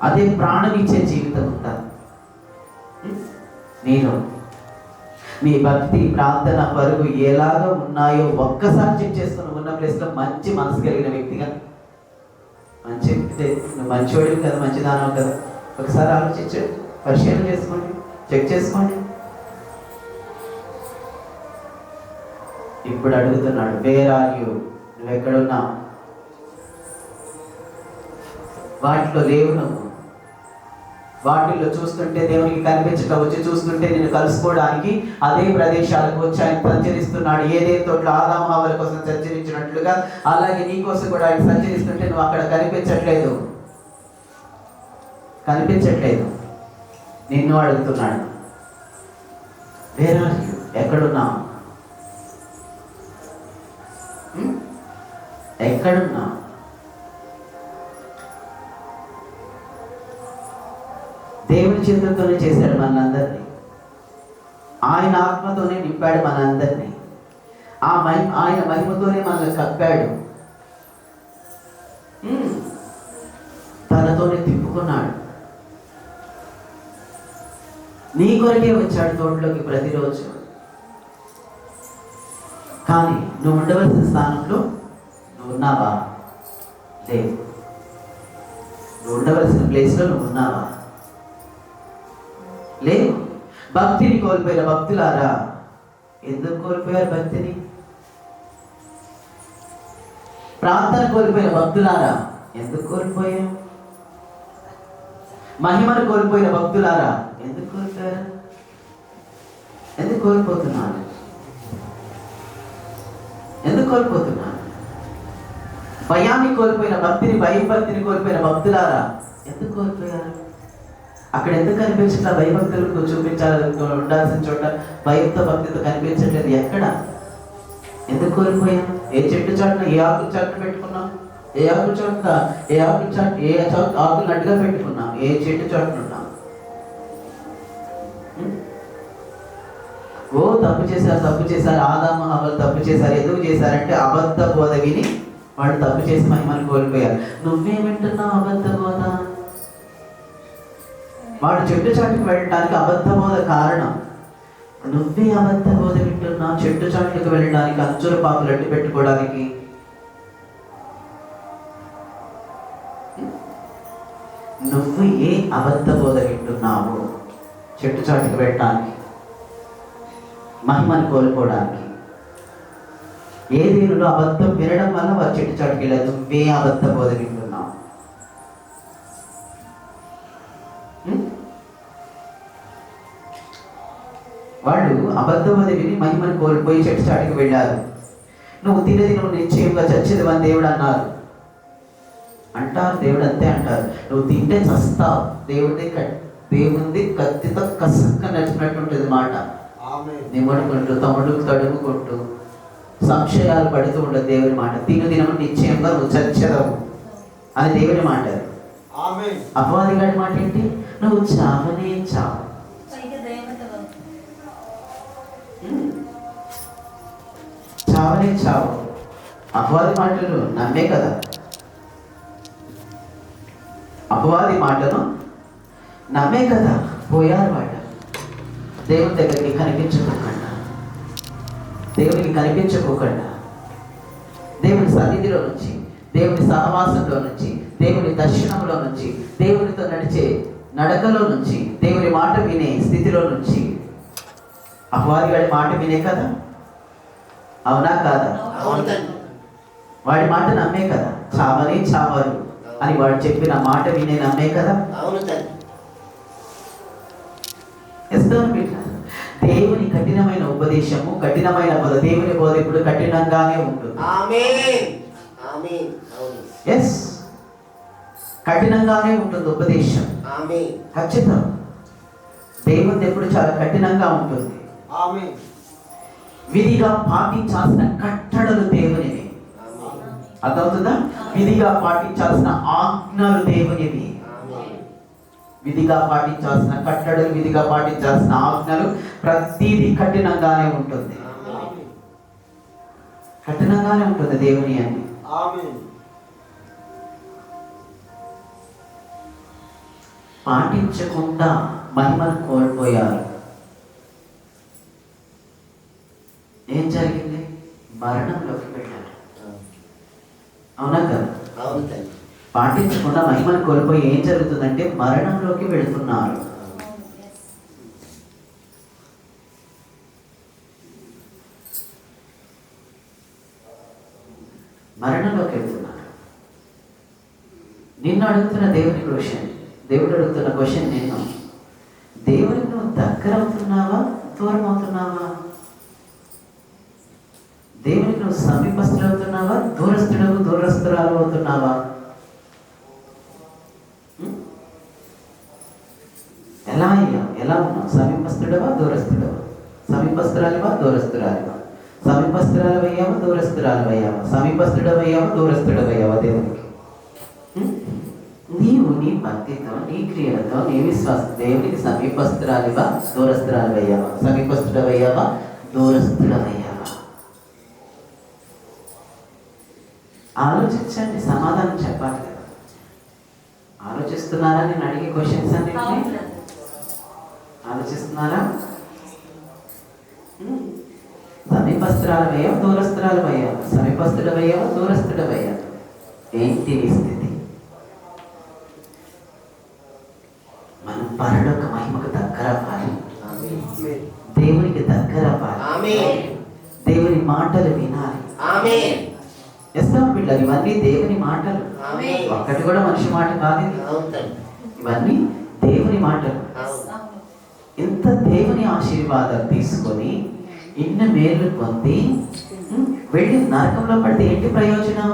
అదే ప్రాణం ఇచ్చే జీవితం ఉందా? నేను నీ భక్తి, ప్రార్థన, పరుగు ఎలాగ ఉన్నాయో ఒక్కసారి చెక్ చేసుకుని ఉన్న ప్లేస్లో మంచి మనసు కలిగిన వ్యక్తిగా, మంచి మంచివాడివి కదా, మంచిదానవు కదా, ఒకసారి ఆలోచించండి, పరిశీలన చేసుకోండి, చెక్ చేసుకోండి. ఇప్పుడు అడుగుతున్నాడు, వేర్ ఆర్ యు? నువ్వు ఎక్కడున్నావు? వాటిలో లేవు నువ్వు. వాటిల్లో చూస్తుంటే దేవునికి కనిపించక వచ్చి చూస్తుంటే నేను కలుసుకోవడానికి అదే ప్రదేశాలకు వచ్చి ఆయన సంచరిస్తున్నాడు. ఏదైతే తోటలో ఆదాము హవ్వల కోసం సంచరించినట్లుగా అలాగే నీ కోసం కూడా ఆయన సంచరిస్తుంటే నువ్వు అక్కడ కనిపించట్లేదు. నిన్ను అడుగుతున్నాడు, వేర్ ఆర్ యు? ఎక్కడున్నావు? ఎక్కడున్నావు? దేవుని చేతులతోనే చేశాడు మనందరినీ. ఆయన ఆత్మతోనే నింపాడు మనందరినీ. ఆయన మహిమతోనే మనల్ని కప్పాడు. తనతోనే తిప్పుకున్నాడు. నీ కొరకే వచ్చాడు తోటలోకి ప్రతిరోజు. కానీ నువ్వు ఉండవలసిన స్థానంలో నువ్వు ఉన్నావా? లేదు. నువ్వు ఉండవలసిన ప్లేస్లో నువ్వు ఉన్నావా? లేదు. భక్తిని కోల్పోయిన భక్తులారా, ఎందుకు కోల్పోయారు భక్తిని? ప్రార్థన కోల్పోయిన భక్తులారా, ఎందుకు కోల్పోయాం? మహిమను కోల్పోయిన భక్తులారా, ఎందుకు కోల్పోయారు? ఎందుకు కోల్పోతున్నారు? భయాన్ని కోల్పోయిన భక్తిని, భయభక్తిని కోల్పోయిన భక్తులారా, ఎందుకు కోల్పోయారు? అక్కడ ఎందుకు కనిపించట్లా? భయభక్తులకు చూపించాలి ఉండాల్సిన చోట భయంతో భక్తితో కనిపించట్లేదు. ఎక్కడ? ఎందుకు కోల్పోయాం? ఏ చెట్టు చాటున, ఏ ఆకుల చాటున పెట్టుకున్నాం? ఏ ఆకుల చాటున, ఏ ఆకులు అడ్డుగా పెట్టుకున్నాం? ఏ చెట్టు చాటున ఉన్నాం? తప్పు చేశారు. ఆదాము హవ్వలు తప్పు చేశారు. ఎందుకు చేశారంటే అబద్ధ బోధ విని వాళ్ళు తప్పు చేసి మహిమను కోల్పోయారు. నువ్వేమింటున్నావు అబద్ధ బోధ? వాడు చెట్టు చాటుకు వెళ్ళడానికి అబద్ధ బోధ కారణం. నువ్వే అబద్ధ బోధ వింటున్నావు. చెట్టు చాటుకు వెళ్ళడానికి, అంచుల పాకులు అడ్డు పెట్టుకోవడానికి. నువ్వు ఏ అబద్ధ బోధ వింటున్నావు? చెట్టు చాటుకు వెళ్ళడానికి, మహిమను కోల్పోవడానికి. ఏ దీనిలో అబద్ధం వినడం వల్ల వారు చెట్టు చాటుకు వెళ్ళారు. నువ్వే అబద్ధ బోధ వింటున్నావు. వాళ్ళు అబద్ధ బోధ విని మహిమను కోల్పోయి చెట్టు చాటుకు వెళ్ళారు. నువ్వు తినదిన నిశ్చయంగా చచ్చేది దేవుడు అన్నారు. దేవుడు అంతే అంటారు. నువ్వు తింటే చస్తావు. దేవుంది కత్తితో కసక్క నచ్చినట్టు ఉంటుంది మాట. నిమ్మడుకుంటూ తడుముకుంటూ సంశయాలు పడుతూ ఉండదు దేవుని మాట. తినదినము నిశ్చయంగా నువ్వు చచ్చెదవు అని దేవుని మాట. అపవాది గారి మాట ఏంటి? నువ్వు చావనే చావు. చావనే చావు. అపవాది మాటలు నమ్మే కదా. అపవాది మాటను నమ్మే కదా పోయారు వాడు. దేవుని దగ్గరికి కనిపించుకోకుండా దేవుని సన్నిధిలో నుంచి, దేవుని సహవాసంలో నుంచి, దేవుని దర్శనంలో నుంచి, దేవునితో నడిచే నడకలో నుంచి, దేవుని మాట వినే స్థితిలో నుంచి అపవాది వాడి మాట వినే కదా. అవునా కాదా? వాడి మాట నమ్మే కదా. చావనే చావరు అని వాడు చెప్పిన మాట వినే నమ్మే కదా. దేవుని కఠినమైన ఉపదేశము, కఠినమైన బోధ, దేవుని బోధ ఇప్పుడు కఠినంగానే ఉంటుంది. కఠినంగానే ఉంటుంది ఉపదేశం. ఖచ్చితం. దేవుని ఎప్పుడు చాలా కఠినంగా ఉంటుంది. విధిగా పాటించాల్సిన కట్టడలు దేవునివి. అర్థమవుతుందా? విధిగా పాటించాల్సిన ఆజ్ఞలు దేవునివి. విధిగా పాటించాల్సిన కట్టడలు, విధిగా పాటించాల్సిన ఆజ్ఞలు ప్రతిదీ కఠినంగానే ఉంటుంది. కఠినంగానే ఉంటుంది దేవుని అని. పాటించకుండా మహిమను కోల్పోయారు. ఏం జరిగింది? మరణంలోకి వెళ్ళారు. అవునా కదా? పాటించకుండా మహిమను కోల్పోయి ఏం జరుగుతుందంటే మరణంలోకి వెళుతున్నారు. మరణంలోకి వెళ్తున్నారు. నిన్ను అడుగుతున్న దేవుని క్వశ్చన్, దేవుడు అడుగుతున్న క్వశ్చన్ నేను, దేవునికి నువ్వు దగ్గర అవుతున్నావా, దూరం అవుతున్నావా? దేవునికి నువ్వు సమీపస్తులు అవుతున్నావా, దూరస్తురాలు అవుతున్నావా? ఎలా ఉన్నావు? సమీపస్తుడవా, దూరస్తుడవా? సమీపస్తురాలివా, దూరస్తురాలివా? సమీపస్తురాలవయ్యావా, దూరస్తురాలవయ్యావా? సమీపస్తుడవయ్యావా, దూరస్తుడవయ్యావా? నీవు నీ భక్తితో, నీ క్రియలతో, నీ విశ్వాసం దేవునికి సమీపస్తురాలివా, దూరస్తురాలవయ్యావా? సమీపస్తుడవయ్యావా, దూరస్తుడవయ్యావా? ఆలోచించండి, సమాధానం చెప్పాలి కదా. ఆలోచిస్తున్నారా? నేను అడిగే క్వశ్చన్స్ అన్నింటినీ ఆలోచిస్తున్నారా? సమీపస్తురాలవయ్యావా, దూరస్తురాలవయ్యావా? సమీపస్తుడవయ్యావా, దూరస్తుడవయ్యావా? ఏంటి నీ స్థితి? మనం పరలోక మహిమకు దగ్గర అవ్వాలి, దేవునికి దగ్గర అవ్వాలి, దేవుని మాటలు వినాలి. బిడ్డలు, ఇవన్నీ దేవుని మాటలు. ఒక్కటి కూడా మనిషి మాట కాదు, ఇవన్నీ దేవుని మాటలు. ఇంత దేవుని ఆశీర్వాదాలు తీసుకొని ఇన్ని మేలు పొంది వెళ్ళి నరకంలో పడితే ఏంటి ప్రయోజనం?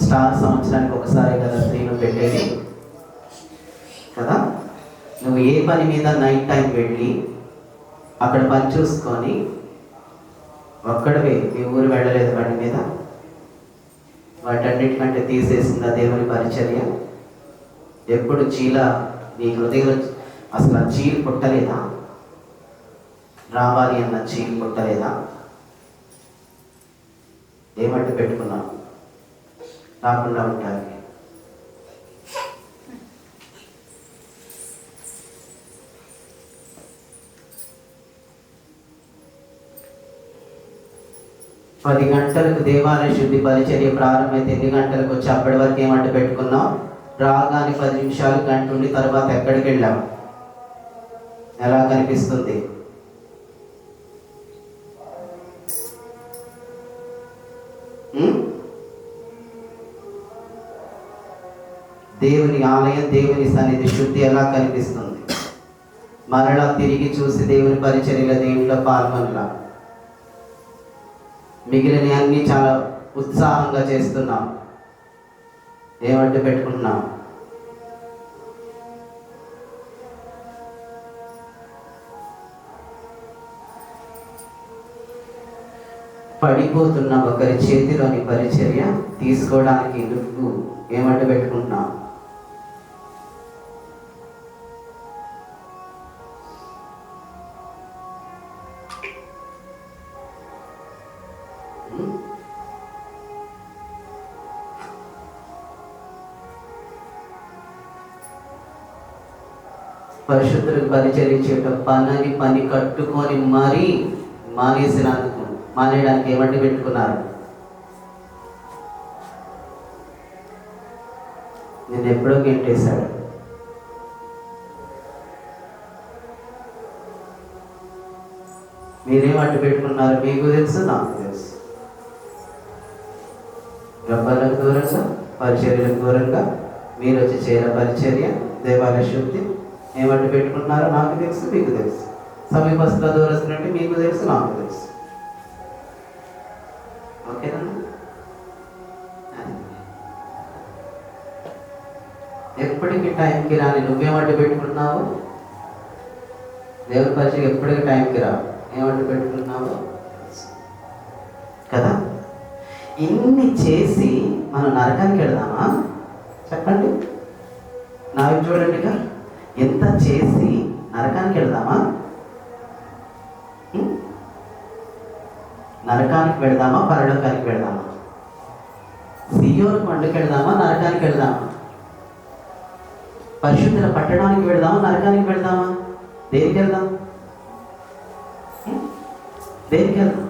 స్టార్ సంవత్సరానికి ఒకసారి కదా స్త్రీలు పెట్టేది కదా. నువ్వు ఏ పని మీద నైట్ టైం వెళ్ళి అక్కడ పని చూసుకొని ఒక్కడవే ఈ ఊరు వెళ్ళలేదు బండి మీద, వాటన్నిటికంటే తీసేసిందా దేవుని పరిచర్య? ఎప్పుడు చీల నీ హృదయంలో అసలు ఆ చీలు పుట్టలేదా? రావాలి అన్న చీలు పుట్టలేదా? ఏమంటే పెట్టుకున్నావు రాకుండా ఉంటారు. పది గంటలకు దేవాలయ శుద్ధి పరిచర్య ప్రారంభమైతే 8 గంటలకు వచ్చి అప్పటి వరకు ఏమంటే పెట్టుకున్నాం? రాగానే 10 నిమిషాలు గంట ఉండి తర్వాత ఎక్కడికి వెళ్ళాం? ఎలా కనిపిస్తుంది? దేవుని ఆలయం, దేవుని సన్నిధి శుద్ధి ఎలా కనిపిస్తుంది? మరలా తిరిగి చూసి దేవుని పరిచర్యల దేవునిలో పాల్గొనలా. మిగిలిన అన్ని చాలా ఉత్సాహంగా చేస్తున్నాం, ఏమంటే పెట్టుకుంటున్నాం? పడిపోతున్న ఒకరి చేతిలోని పరిచర్య తీసుకోవడానికి నువ్వు ఏమంటే పెట్టుకుంటున్నావు? పరిశుద్ధులకు పరిచరించేట పని కట్టుకొని మరీ మానేసినందుకు, మానేయడానికి ఏమంటే పెట్టుకున్నారు? నేను ఎప్పుడో గెంటేశాడు. మీరేమంటే పెట్టుకున్నారు? మీకు తెలుసు, నాకు తెలుసు. గొప్పలకు దూరంగా, పరిచర్యలకు దూరంగా మీరు వచ్చి చేర పరిచర్య, దేవాలయ శుద్ధి, ఏమంటే పెట్టుకుంటున్నారో నాకు తెలుసు, మీకు తెలుసు. సమీపస్తుల దూరస్తులు అంటే మీకు తెలుసు, నాకు తెలుసు. ఓకేనా? ఎప్పటికీ టైంకి రాని నువ్వేమంటే పెట్టుకుంటున్నావు? దేవుని పరిచయం ఎప్పటికీ టైంకి రా. ఏమంటే పెట్టుకుంటున్నావు కదా? ఇన్ని చేసి మనం నరకానికి వెళదామా? చెప్పండి. నాకు చూడండిగా, ఎంత చేసి నరకానికి వెళదామా? నరకానికి వెళదామా, పరలోకానికి వెళదామా? సియోను కొండకి వెళదామా, నరకానికి వెళదామా? పరిశుద్ధుల పట్టణానికి వెళదామా, నరకానికి వెళదామా? దేనికి వెళ్దాం? దేనికి వెళ్దాం?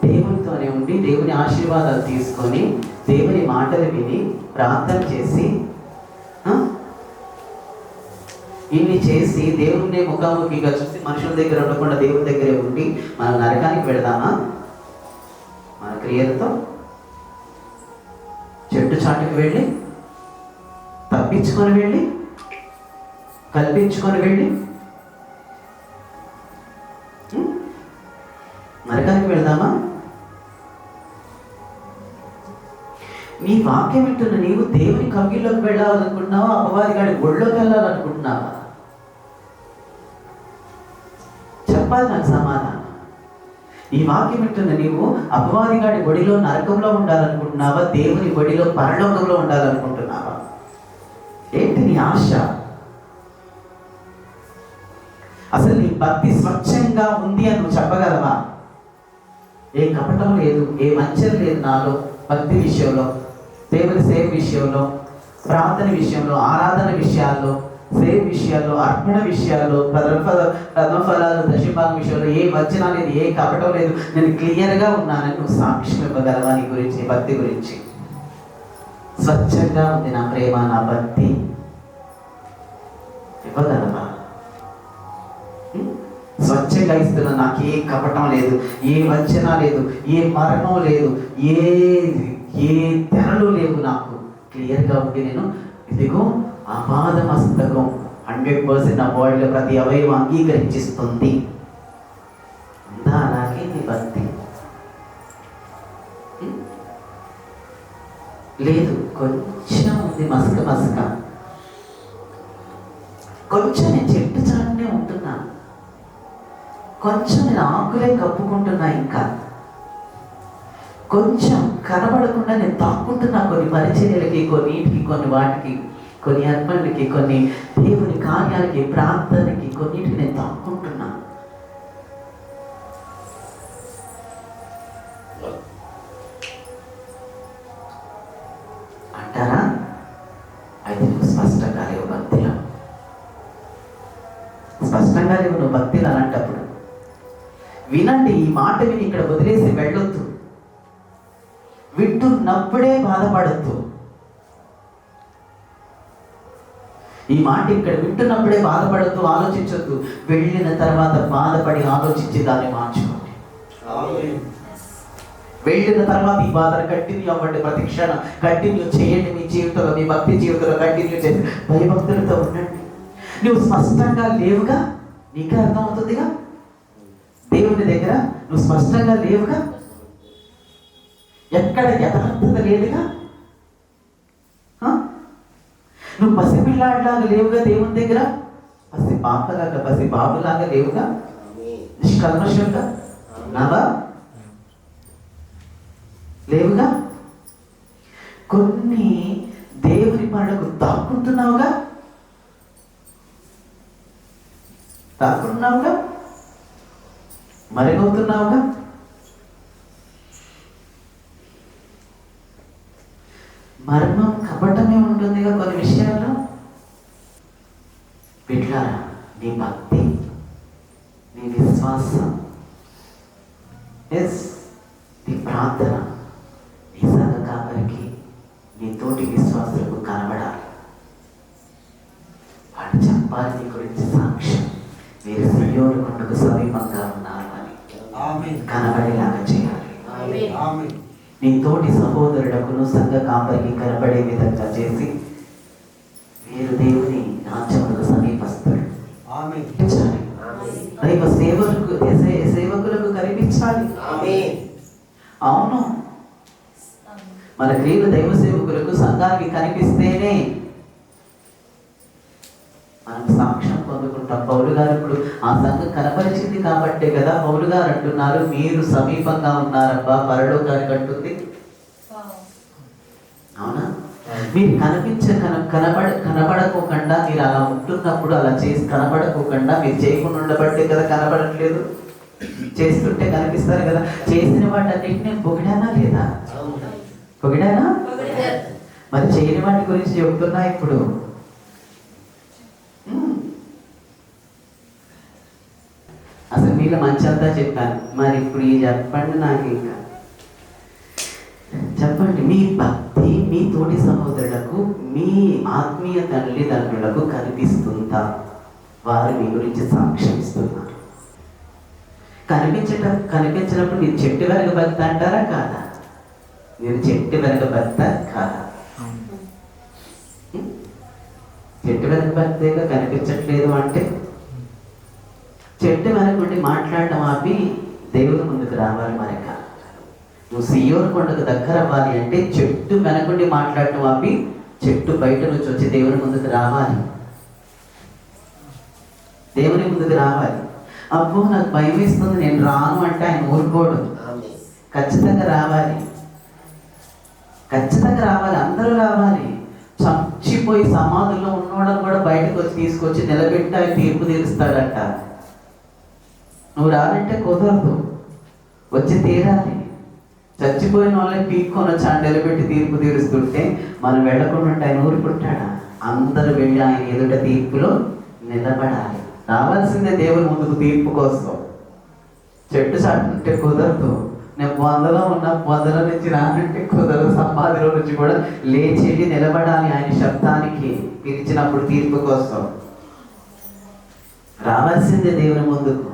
దేవునితోనే ఉండి దేవుని ఆశీర్వాదాలు తీసుకొని దేవుని మాటలు విని ప్రార్థన చేసి ఇన్ని చేసి దేవుణ్ణి ముఖాముఖిగా చూసి మనుషుల దగ్గర ఉండకుండా దేవుని దగ్గరే ఉండి మనం నరకానికి వెళదామా? మన క్రియలతో చెట్టు చాటుకు వెళ్ళి, తప్పించుకొని వెళ్ళి, కల్పించుకొని వెళ్ళి నరకానికి వెళదామా? నీ వాక్యం వింటున్న నీవు దేవుని కవిలోకి వెళ్ళాలనుకుంటున్నావా, అపవాది గాడి ఒళ్ళోకి వెళ్ళాలనుకుంటున్నావా? చెప్పాలి నాకు సమాధానం. ఈ వాక్యం వింటున్న నీవు అపవాది గాడి ఒడిలో నరకంలో ఉండాలనుకుంటున్నావా, దేవుని ఒడిలో పరలోకంలో ఉండాలనుకుంటున్నావా? ఏంటి నీ ఆశ? అసలు నీ భక్తి స్వచ్ఛంగా ఉంది అని నువ్వు చెప్పగలవా? ఏ కపటం లేదు, ఏ వంచన లేదు నాలో. భక్తి విషయంలో, దేవుని సేవ విషయంలో, ప్రార్థన విషయంలో, ఆరాధన విషయాల్లో, సేవ విషయాల్లో, అర్పణ విషయాల్లో, ప్రథమ ఫలాలు, దశభాగం విషయంలో ఏ వంచన లేదు, ఏ కపటం లేదు. నేను క్లియర్గా ఉన్నానని నువ్వు సాక్ష్యం ఇవ్వగలవా? నీ గురించి, నీ భక్తి గురించి. స్వచ్ఛంగా ఉంది నా ప్రేమ, నా భక్తి ఇవ్వగలవా? స్వచ్ఛంగా ఇస్తున్నా. నాకు ఏ కపటం లేదు, ఏ వంచన లేదు, ఏ మరణం లేదు, ఏ తెరలు లేవు. నాకు క్లియర్గా ఉండి నేను ఇదిగో అపాద మస్తకం 100% నా బాడీలో ప్రతి అవయవం అంగీకరించిస్తుంది. ఉందా అలాగే నీ భక్తి? లేదు, కొంచెం ఉంది, మసక. కొంచెం నేను చెట్టు చాటునే ఉంటున్నా, కొంచెం నేను ఆకులే కప్పుకుంటున్నా, ఇంకా కొంచెం కనబడకుండా నేను తాక్కుంటున్నా. కొన్ని పరిచర్యలకి, కొన్నిటికి, కొన్ని వాటికి, కొన్ని అర్పణలకి, కొన్ని దేవుని కార్యాలకి, ప్రార్థనకి, కొన్నిటికి నేను తాక్కుంటున్నా. అంటారా? అయితే నువ్వు స్పష్టంగా లేవు భక్తిలో. స్పష్టంగా లేవు నువ్వు భక్తిలో. అలాంటప్పుడు వినండి, ఈ మాట విని ఇక్కడ వదిలేసి వెళ్ళొద్దు. వింటున్నప్పుడే బాధపడద్దు. ఈ మాట ఇక్కడ వింటున్నప్పుడే బాధపడద్దు, ఆలోచించొద్దు. వెళ్ళిన తర్వాత బాధపడి ఆలోచించి దాన్ని మార్చుకోండి. వెళ్ళిన తర్వాత ఈ బాధను కంటిన్యూ అవ్వండి. ప్రతి క్షణం కంటిన్యూ చేయండి. మీ జీవితంలో, మీ భక్తి జీవితంలో కంటిన్యూ చేసి భయభక్తులతో ఉండండి. నువ్వు స్పష్టంగా లేవుగా, నీకే అర్థమవుతుందిగా. దేవుని దగ్గర నువ్వు స్పష్టంగా లేవుగా, ఎక్కడ యథార్థత లేదుగా. నువ్వు పసిపిల్లాడిలాగా లేవుగా దేవుని దగ్గర, పసి పాపలాగా, పసి బాబులాగా లేవుగా, నిష్కల్మషంగా నావా లేవుగా. కొన్ని దేవుని పనులకు తాక్కుంటున్నావుగా, మరిగవుతున్నావుగా. మర్మం, కపటమే ఉంటుందిగా కొన్ని విషయాల్లో. బిడ్డలారా, నీ భక్తి, నీ విశ్వాసం, నీ ప్రార్థన నీ సంఘ కాపరికి, నీ తోటి విశ్వాసులకు కనబడాలి. వాడు చెప్పాలి నీ గురించి సాక్ష్యం. మీరు సియోను కొండకు సమీపంగా ఉన్నారు అని కనబడేలాగా చేయాలి. నీ తోటి సహోదరుడకును సంఘ కాపరికి కనబడే విధంగా చేసి మీరు దేవుని రాజ్యములకు దైవ సేవకులకు కనిపించాలి. అవును, మన క్రియలు దైవ సేవకులకు సంఘానికి కనిపిస్తేనే మనం సాక్ష్యం పొందుకుంటాం. పౌలు గారు ఇప్పుడు ఆ సంఘం కనపరిచింది కాబట్టే కదా పౌలు గారు అంటున్నారు, మీరు సమీపంగా ఉన్నారబ్బా పరలోకానికి అంటుంది. అవునా? మీరు కనబడకోకుండా మీరు అలా ఉంటున్నప్పుడు అలా చేసి కనబడకోకుండా మీరు చేయకుండా ఉండబట్టే కదా కనబడట్లేదు. చేస్తుంటే కనిపిస్తారు కదా. చేసిన వాటన్నిటిని నేను పొగిడానా లేదా? పొగిడానా? మరి చేయని వాటి గురించి చెబుతున్నా ఇప్పుడు. అసలు మీలో మంచి అంతా చెప్పాను, మరి ఇప్పుడు ఈ చెప్పండి నాకు. ఇంకా చెప్పండి, మీ భక్తి మీ తోటి సహోదరులకు మీ ఆత్మీయ తల్లిదండ్రులకు కనిపిస్తుందా? వారు మీ గురించి సాక్ష్యం ఇస్తున్నారు. కనిపించినప్పుడు మీరు చెట్టు వెనక భక్తి అంటారా కాదా? మీరు చెట్టు వెనక భక్త కాదా? చెట్టు వెనక భక్తిగా కనిపించట్లేదు అంటే చెట్టు వెనకుండి మాట్లాడటం ఆపి దేవుని ముందుకు రావాలి. మరక నువ్వు సియోను కొండకు దగ్గర అవ్వాలి అంటే చెట్టు వెనకుండి మాట్లాడటం ఆపి చెట్టు బయట నుంచి వచ్చి దేవుని ముందుకు రావాలి. దేవుని ముందుకు రావాలి. అబ్బో నాకు భయం వేస్తుంది నేను రాను అంటే ఆయన ఊరుకోడు. ఖచ్చితంగా రావాలి, ఖచ్చితంగా రావాలి. అందరూ రావాలి. చచ్చిపోయి సమాధుల్లో ఉన్నోళ్ళని కూడా బయటకు వచ్చి తీసుకొచ్చి నిలబెట్టి ఆయన తీర్పు తీరుస్తాడంట. నువ్వు రానంటే కుదరదు, వచ్చి తీరాలి. చచ్చిపోయిన వాళ్ళని పీక్కొని వచ్చి ఆయన నిలబెట్టి తీర్పు తీరుస్తుంటే మనం వెళ్ళకుండా ఆయన ఊరుకుంటాడా? అందరూ వెళ్ళి ఆయన ఎదుట తీర్పులో నిలబడాలి. రావాల్సిందే దేవుని ముందుకు తీర్పు కోసం. చెట్టు చాటుంటే కుదరదు. నేను 100లో ఉన్న 100 నుంచి రానంటే కుదరదు. సమాధిలో నుంచి కూడా లేచేటి నిలబడాలి ఆయన శబ్దానికి పిలిచినప్పుడు తీర్పు కోసం. రావాల్సిందే దేవుని ముందుకు.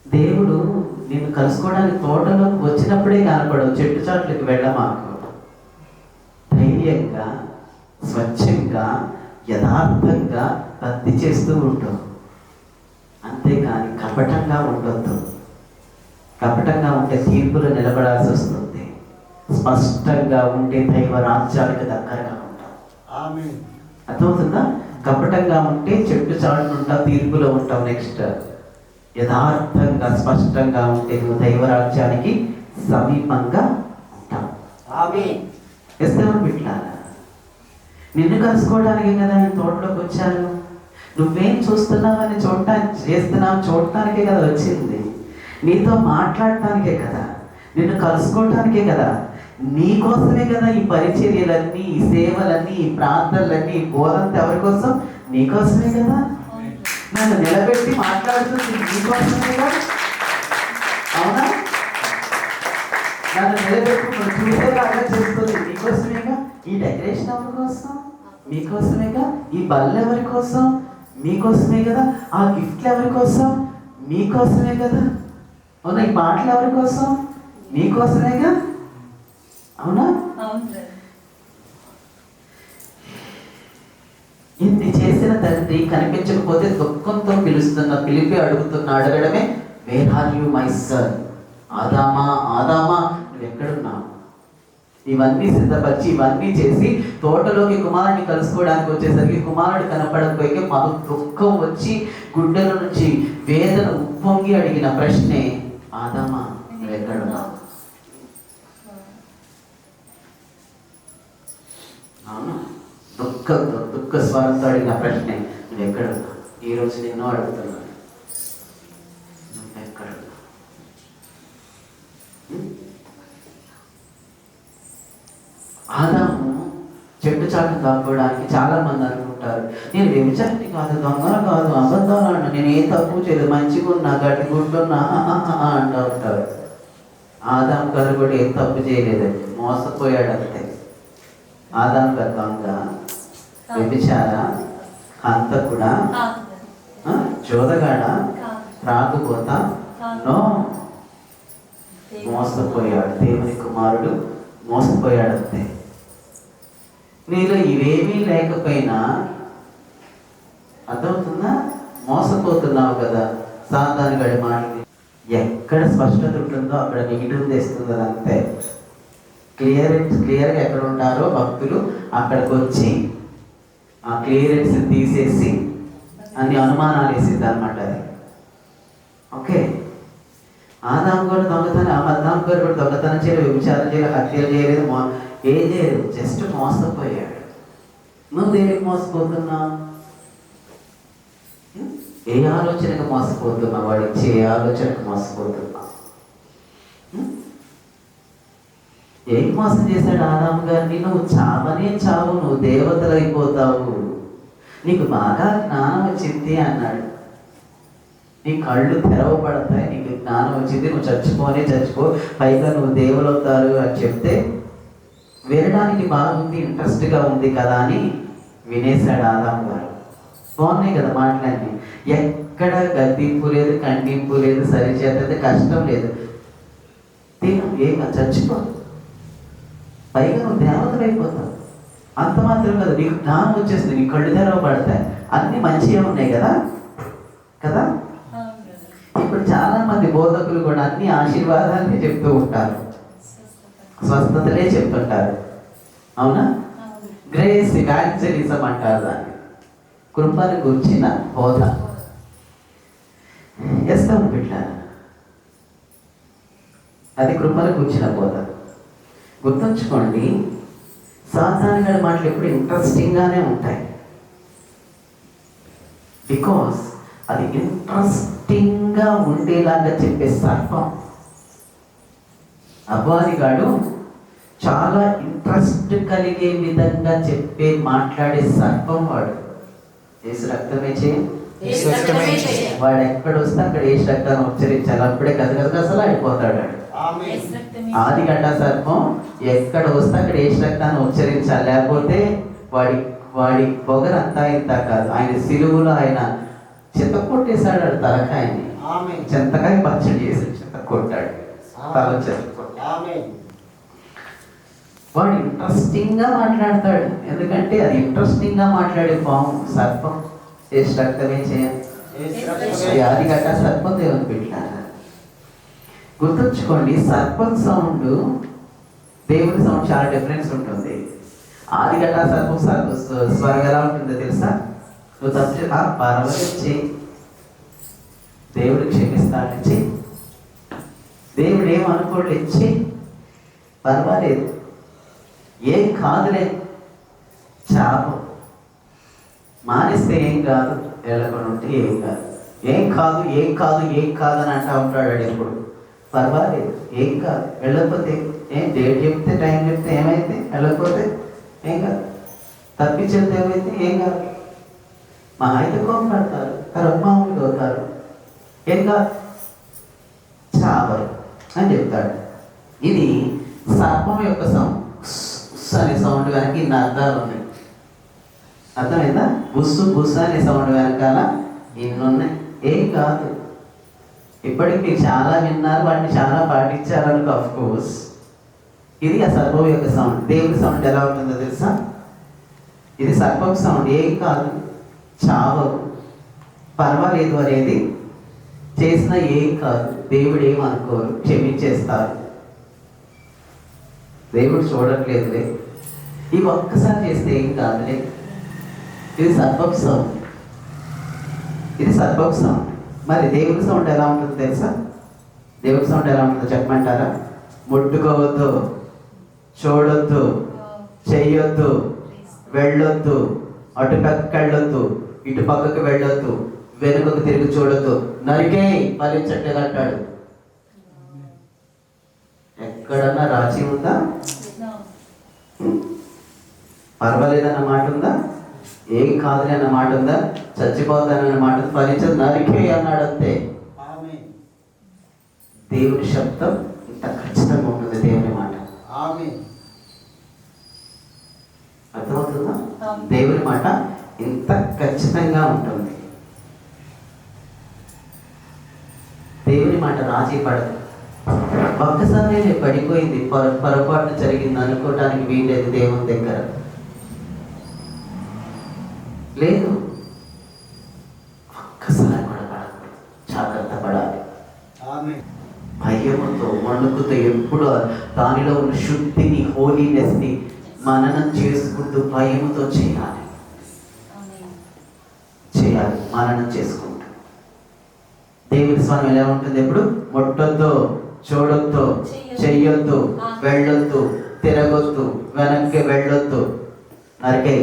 దేవుడు నిన్ను కలుసుకోవడానికి తోటలోకి వచ్చినప్పుడే కనపడవు. చెట్టు చాట్లకి వెళ్ళమాకు. ధైర్యంగా స్వచ్ఛంగా యథార్థంగా భక్తి చేస్తూ ఉంటావు. అంతేకాని కపటంగా ఉండొద్దు. కపటంగా ఉంటే తీర్పులో నిలబడాల్సి వస్తుంది. స్పష్టంగా ఉంటే దైవ రాజ్యానికి దగ్గరగా ఉంటాం. అర్థమవుతుందా? కపటంగా ఉంటే చెట్టు చాటున ఉంటావు, తీర్పులో ఉంటావు. నెక్స్ట్ యథార్థంగా స్పష్టంగా ఉంటే నువ్వు దైవ రాజ్యానికి సమీపంగా ఉంటావు. ఎస్తేమని బిడ్డలారా, నిన్ను కలుసుకోవడానికే కదా నేను తోటలోకి వచ్చాను. నువ్వేం చూస్తున్నావని చూడటానికే కదా వచ్చింది. నీతో మాట్లాడటానికే కదా, నిన్ను కలుసుకోవటానికే కదా, నీకోసమే కదా ఈ పరిచర్యలన్నీ, ఈ సేవలన్నీ, ఈ ప్రార్థనలన్నీ, ఈ బోధంతా ఎవరి కోసం? నీకోసమే కదా. నన్ను నిలబెట్టి మాట్లాడుతుంది నీకోసమేగా. అవునా? నన్ను నిలబెట్టి చూసేలాగా చేస్తుంది నీకోసమేగా. ఈ డెకరేషన్ ఎవరి కోసం? మీకోసమేగా. ఈ బల్ల ఎవరి కోసం? మీకోసమే కదా. ఆ గిఫ్ట్లు ఎవరి కోసం? మీకోసమే కదా. అవునా? ఈ పాటలు ఎవరి కోసం? మీకోసమేగా. అవునా? ఇన్ని చేసిన తండ్రి కనిపించకపోతే దుఃఖంతో పిలిపి అడగడమే, where are you my son? ఆదామా ఆదామా నువ్వు ఎక్కడున్నావు? ఇవన్నీ సిద్ధపరిచి ఇవన్నీ చేసి తోటలోకి కుమారుడిని కలుసుకోవడానికి వచ్చేసరికి కుమారుడు కనపడకపోయి మాకు దుఃఖం వచ్చి గుండెల నుంచి వేదన ఉప్పొంగి అడిగిన ప్రశ్నే, ఆదామా నువ్వు ఎక్కడున్నావు? అవును, దుఃఖ స్వరంతో అడిగిన ప్రశ్నే, నువ్వు ఎక్కడున్నావు? ఈరోజు నిన్నో అడుగుతున్నాను, నువ్వు ఎక్కడున్నావు? ఆదాము చెట్టు చాటు దాక్కోవడానికి చాలా మంది అనుకుంటారు, నేను వ్యభిచారిని కాదు, దొంగలు కాదు, అబద్ధాలు అన్నా, నేను ఏ తప్పు చేయలేదు, మంచిగా ఉన్నా, గడ్డి గుంటున్నా అంటూ ఉంటారు. ఆదాము గారు కూడా ఏం తప్పు చేయలేదండి, మోసపోయాడు అంతే. ఆదాము గారు దొంగ, వ్యభిచార, హంతకుడా, జోదగాడ, త్రాగుబోత? నో, మోసపోయాడు. దేవుని కుమారుడు మోసపోయాడంతే. నీలో ఇవేమీ లేకపోయినా, అర్థమవుతుందా? మోసపోతున్నావు కదా, సాతాను గడి మాటలు. ఎక్కడ స్పష్టత ఉంటుందో అక్కడ నెగిటివ్ తెస్తుంది. అంతే. క్లియర్గా ఎక్కడ ఉంటారో భక్తులు అక్కడికి వచ్చి ఆ క్లియరెన్స్ తీసేసి అన్ని అనుమానాలు వేసింది అనమాట అది. ఓకే, ఆదాము కూడా ఆదాము గారు కూడా దొంగతనం చేయలేదు, విచారం చేయలేదు, హత్యలు చేయలేదు, ఏం చేయలేదు, జస్ట్ మోసపోయాడు. నువ్వు దేనికి మోసపోతున్నావు? ఏ ఆలోచనకు మోసపోతున్నావు? వాడు ఇచ్చే ఏ ఆలోచనకు మోసపోతున్నావు? ఏం మోసం చేశాడు ఆదాము గారిని? నువ్వు చావనే చావు, నువ్వు దేవతలు అయిపోతావు, నీకు బాగా జ్ఞానం వచ్చింది అన్నాడు. నీ కళ్ళు తెరవబడతాయి, నీకు జ్ఞానం వచ్చింది, నువ్వు చచ్చిపో, పైగా నువ్వు దేవులు అవుతారు అని చెప్తే వినడానికి బాగుంది, ఇంట్రెస్ట్గా ఉంది కదా అని వినేశాడు ఆదాము గారు. బాగున్నాయి కదా మాటలన్నీ. ఎక్కడ గద్దింపు లేదు, ఖండింపు లేదు, సరిచేత కష్టం లేదు. ఏం చచ్చిపో, పైగా నువ్వు దేవతలు అయిపోతావు. అంత మాత్రం కదా, నీకు జ్ఞానం వచ్చేస్తుంది, నీ కళ్ళు తెరవబడతాయి, అన్నీ మంచిగా ఉన్నాయి కదా కదా. ఇప్పుడు చాలా మంది బోధకులు కూడా అన్ని ఆశీర్వాదాన్ని చెప్తూ ఉంటారు, స్వస్థతలే చెప్తుంటారు. అవునా? గ్రేస్ ఇవాంజలిజం అంటారు దాన్ని, కృపను గురించిన బోధ. ఎస్తాము బిడ్డ, అది కృపను గురించిన బోధ. గుర్తుంచుకోండి, సాధారణ మాటలు ఎప్పుడు ఇంట్రెస్టింగ్గానే ఉంటాయి. బికాస్ అది ఇంట్రెస్టింగ్గా ఉండేలాగా చెప్పే సర్పం. అబ్బానిగాడు చాలా ఇంట్రెస్ట్ కలిగే విధంగా మాట్లాడే సర్పం వాడు. యేసు రక్తమే చేయి, వాడు ఎక్కడ వస్తే అక్కడ యేసు రక్తాన్ని ఉచ్చరించాలి, అప్పుడే గజగజగజలు అయిపోతాడు. ఆదిగడ్డ సర్పం ఎక్కడ వస్తే అక్కడ యేసు రక్తాన్ని ఉచ్చరించాలి, లేకపోతే వాడి పొగరంతా ఇంత కాదు. ఆయన సిలువులో ఆయన చింత కొట్టేశాడు తలకాయని, చింతకాయ పచ్చడి చేసి చింత కొట్టాడు, తల వాడు ఇంట్రెస్టింగ్గా మాట్లాడతాడు. ఎందుకంటే అది ఇంట్రెస్టింగ్గా మాట్లాడే పాము సర్పం. యేసు రక్తమే చేయాలి, ఆదిగడ్డ సర్పం దేవుని పెట్టారు. గుర్తుంచుకోండి, సర్పం సౌండ్ దేవుని సౌండ్ చాలా డిఫరెన్స్ ఉంటుంది. ఆదిగడ్డ సర్పం స్వరం ఎలా ఉంటుందో తెలుసా? నువ్వు తప్పు పర్వాలేదు చెయ్యి, దేవుడు క్షమిస్తాడు, చెయ్యి, దేవుడు ఏమనుకోడు, చెయ్యి, పర్వాలేదు, ఏం కాదులే, చాపు, మానేస్తే ఏం కాదు, వెళ్ళకుండా ఉంటే ఏం కాదు, ఏం కాదు ఏం కాదు ఏం కాదు అని అంటా ఉంటాడు ఎప్పుడు. పర్వాలేదు, ఏం కాదు, వెళ్ళకపోతే ఏం, డేట్ చెప్తే టైం చెప్తే ఏమైతే, వెళ్ళకపోతే ఏం కాదు, తప్పించేది ఏమైతే ఏం కాదు, మా అయితే కోపడతారు, కరమ్మాములు అవుతారు, ఏం కాదు, చావరు అని చెప్తాడు. ఇది సర్పం యొక్క సౌండ్. అనే సౌండ్ వెనక ఇన్ని అర్థాలు ఉన్నాయి. అర్థమైందా? బుస్సు అనే సౌండ్ వెనకాల ఇన్ని ఉన్నాయి. ఏం కాదు, ఇప్పటికి మీరు చాలా విన్నారు, వాటిని చాలా పాటించారనుకో. ఆఫ్ కోర్స్ ఇది ఆ సర్పం యొక్క సౌండ్. దేవుడి సౌండ్ ఎలా ఉంటుందో తెలుసా? ఇది సర్పం సౌండ్. ఏం కాదు, చావవు, పర్వాలేదు అనేది చేసిన ఏం కాదు, దేవుడు ఏమనుకోరు, క్షమించేస్తారు, దేవుడు చూడట్లేదులే, ఇవి ఒక్కసారి చేస్తే ఏం కాదులే. ఇది సర్పపు సౌండ్, ఇది సర్పపు సౌండ్. మరి దేవుడి సౌండ్ ఎలా ఉంటుందో తెలుసా? దేవుడి సౌండ్ ఎలా ఉంటుందో చెప్పమంటారా? ముట్టుకోవద్దు, చూడొద్దు, చెయ్యొద్దు, వెళ్ళొద్దు, అటు పక్కకి వెళ్ళొద్దు, ఇటు పక్కకు వెళ్ళొద్దు, వెనుకకు తిరిగి చూడొద్దు, నరికే ఫలించట్లేదు అంటాడు. ఎక్కడన్నా రాసి ఉందా? పర్వాలేదన్న మాట ఉందా? ఏం కాదులే అన్న మాట ఉందా? చచ్చిపోతానన్న మాట ఫలించదు, నరికే అన్నాడు అంతే. దేవుని శబ్దం ఇంత ఖచ్చితంగా ఉంటుంది, దేవుని మాట. అర్థమవుతుందా? దేవుని మాట ఇంత ఖచ్చితంగా ఉంటుంది. దేవుని మాట రాజీ పడదు. ఒక్కసారి పడిపోయింది, పొరపాటు జరిగింది అనుకోవటానికి వీలేదు దేవుని దగ్గర లేదు. ఒక్క ఒక్కసారి కూడా పడకూడదు, జాగ్రత్త పడాలి. భయముతో వణుకుతో ఎప్పుడు దానిలో ఉన్న శుద్ధిని, హోలీనెస్ని మననం చేసుకుంటూ భయముతో చేయాలి, మననం చేసుకుంటూ. దేవుని స్వామి ఎలా ఉంటుంది? ఎప్పుడు ముట్టొద్దు, చూడొద్దు, చెయ్యొద్దు, వెళ్ళొద్దు, తిరగొద్దు, వెనక్కి వెళ్ళొద్దు, నరికే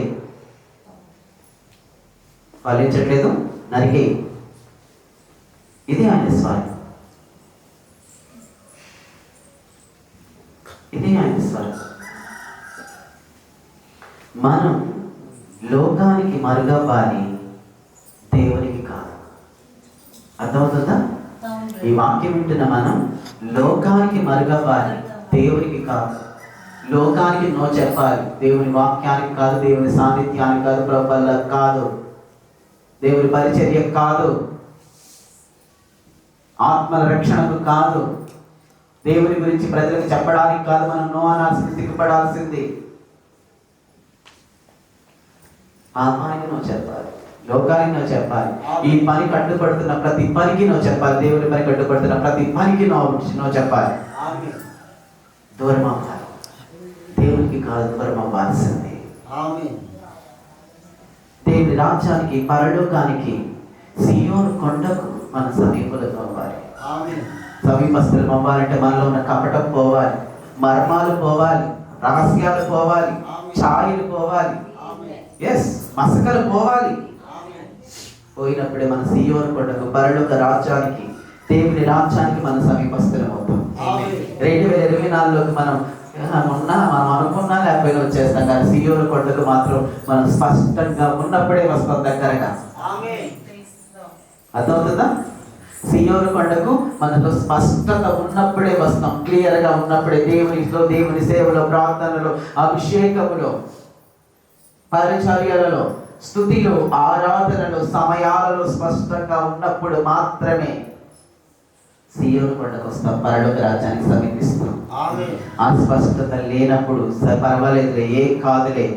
ఫలించట్లేదు, నరికే. ఇది ఆయన స్వరం, ఇది ఆయన స్వరం. మనం లోకానికి మరుగవ్వాలి, దేవునికి కాదు. అర్థమవుతుందా? ఈ వాక్యం వింటున్న మనం లోకానికి మరుగవ్వాలి, దేవునికి కాదు. లోకానికి నో చెప్పాలి, దేవుని వాక్యానికి కాదు, దేవుని సాన్నిధ్యానికి కాదు, ప్రభువులకు కాదు, దేవుని పరిచర్య కాదు, ఆత్మల రక్షణకు కాదు, దేవుని గురించి ప్రజలకు చెప్పడానికి కాదు. మనం నో అనాల్సింది, సిగ్గుపడాల్సింది. ఆత్మానికి నో చెప్పాలి, లోకానికి నో చెప్పాలి. ఈ పని కట్టుబడుతున్న ప్రతి పనికి నో చెప్పాలి, దేవుని పని కట్టుబడుతున్న ప్రతి పనికి నో చెప్పాలి. దూరం అవ్వాలి, దేవునికి కాదు, దూరం అవ్వాల్సింది. దేవుని రాజ్యానికి, పరలోకానికి, సియోను కొండకు మన సమీపంలో అవ్వాలి. సమీపస్తులు అవ్వాలంటే మనలో ఉన్న కపటం పోవాలి, మర్మాలు పోవాలి, రహస్యాలు పోవాలి, ఛాయలు పోవాలి, మసకలు పోవాలి. పోయినప్పుడే మన సియోను కొండకు, పరలోక రాజ్యానికి, దేవుని రాజ్యానికి మన సమీపస్తులం అవుతాం. 2024లోకి మనం అనుకున్నా లేకపోయినా వచ్చేస్తాం, కానీ సియోను కొండకు మాత్రం మనం స్పష్టంగా ఉన్నప్పుడే వస్తాం, దగ్గరగా. అర్థమవుతుందా? సియోను కొండకు మనకు స్పష్టత ఉన్నప్పుడే వస్తాం, క్లియర్గా ఉన్నప్పుడే. దేవుని సేవలో, ప్రార్థనలో, అభిషేకములో, పరిచర్యలలో, స్తుతిలో, ఆరాధనలో, సమయాలలో స్పష్టంగా ఉన్నప్పుడు మాత్రమే సియోను కొండకు వస్తాం, పరలోక రాజ్యానికి సమీపిస్తాం. ఆ స్పష్టత లేనప్పుడు పర్వాలేదులే, ఏం కాదులే,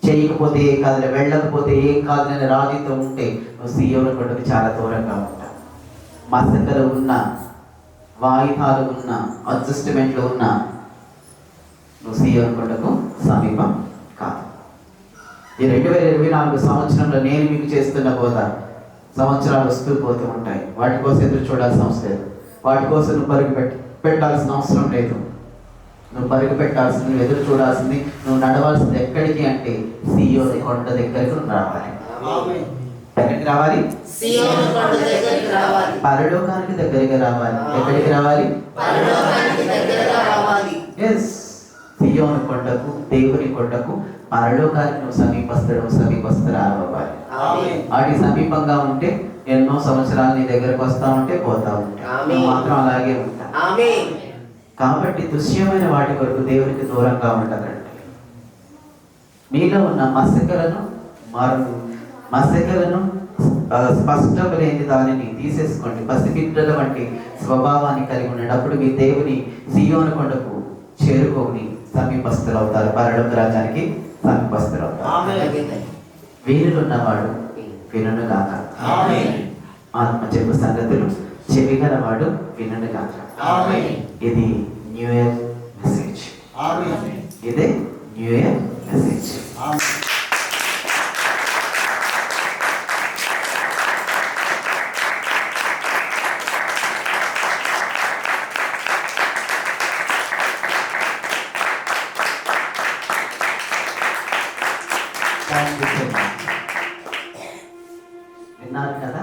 చేయకపోతే ఏం కాదులే, వెళ్ళకపోతే ఏం కాదులే రాజీతో ఉంటే నువ్వు సియోను కొండకు చాలా దూరంగా ఉంటావు. మసకలు ఉన్న, వాయిదాలు ఉన్న, అడ్జస్ట్మెంట్లు ఉన్న నువ్వు సియోను కొండకు సమీపం కాదు. ఈ 2024 సంవత్సరంలో నేను మీకు చేస్తున్న బోధ, సంవత్సరాలు వస్తూ పోతూ ఉంటాయి. వాటి కోసం ఎదురు చూడాల్సిన అవసరం లేదు, వాటి కోసం నువ్వు పరుగు పెట్టాల్సిన అవసరం లేదు. నువ్వు పరుగు పెట్టాల్సింది, నువ్వు ఎదురు చూడాల్సింది, నువ్వు నడవాల్సింది ఎక్కడికి అంటే సియోను కొండ దగ్గరికి నువ్వు రావాలి. ఎక్కడికి రావాలి? పరలోకానికి దగ్గరికి రావాలి. ఎక్కడికి రావాలి? సియోను కొండకు, దేవుని కొండకు, పరలోకానికి నువ్వు సమీపస్తులు అవ్వాలి. వాటికి సమీపంగా ఉంటే ఎన్నో సంవత్సరాలు నీ దగ్గరకు వస్తా ఉంటే పోతా ఉంటే నువ్వు మాత్రం అలాగే ఉంటా. కాబట్టి దుష్యమైన వాటి కొరకు దేవునికి దూరంగా ఉండకండి. మీలో ఉన్న మసకలను స్పష్టం లేని దానిని తీసేసుకోండి. పసిబిడ్డల వంటి స్వభావాన్ని కలిగి ఉండేటప్పుడు మీ దేవుని సియోను కొండకు చేరుకొని సమీపస్తులు అవుతారు, పరలోక రాజ్యానికి సమీపస్తులు అవుతారు. వీరులున్నవాడు వినును గాక, ఆత్మ చెప్పు సంగతులు చెవిగలవాడు వినును గాక. ఇది న్యూ ఇయర్ మెసేజ్, ఇదే న్యూ ఇయర్ మెసేజ్. విన్నారు కదా?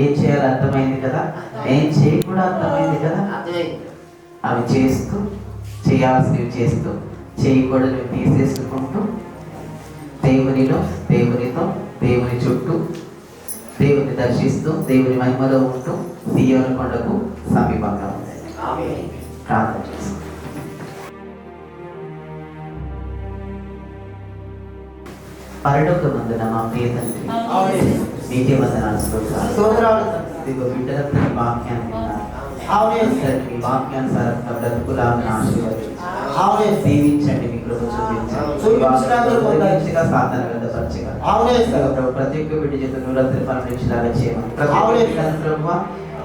ఏం చేయాలో అర్థమైంది కదా? ఏం చేయకూడదు అర్థమైంది కదా? అవి చేస్తూ, చేయాల్సినవి చేస్తూ, చేయకూడదు తీసేసుకుంటూ, దేవునిలో, దేవునితో, దేవుని చుట్టూ, దేవుని దర్శిస్తూ, దేవుని మహిమలో ఉంటూ సియోను కొండకు సమీపంగా ఉంది. ప్రార్థన చేస్తాం. పరలోకమందున మా ప్రియ తండ్రి, మీకే వందనాలు, స్తోత్రాలు. ఇదిగో బిడ్డలంతా మీ వాక్యాన్ని విన్నారు, మీ వాక్యానుసారంగా బ్రతుకులాగా ఆశీర్వదించండి. అవునే. దీవించండి, మీ కృప చూపించండి. చూపించినందుకు మంచిగా సాధన గతపరచగా అవునే సార్. ప్రభు ప్రతి ఒక్క బిడ్డ చేత నూరంతరి ఫలించేలాగా చేయమని ప్రతి ఒక్క అవునే. బిడ్డను ప్రభువా,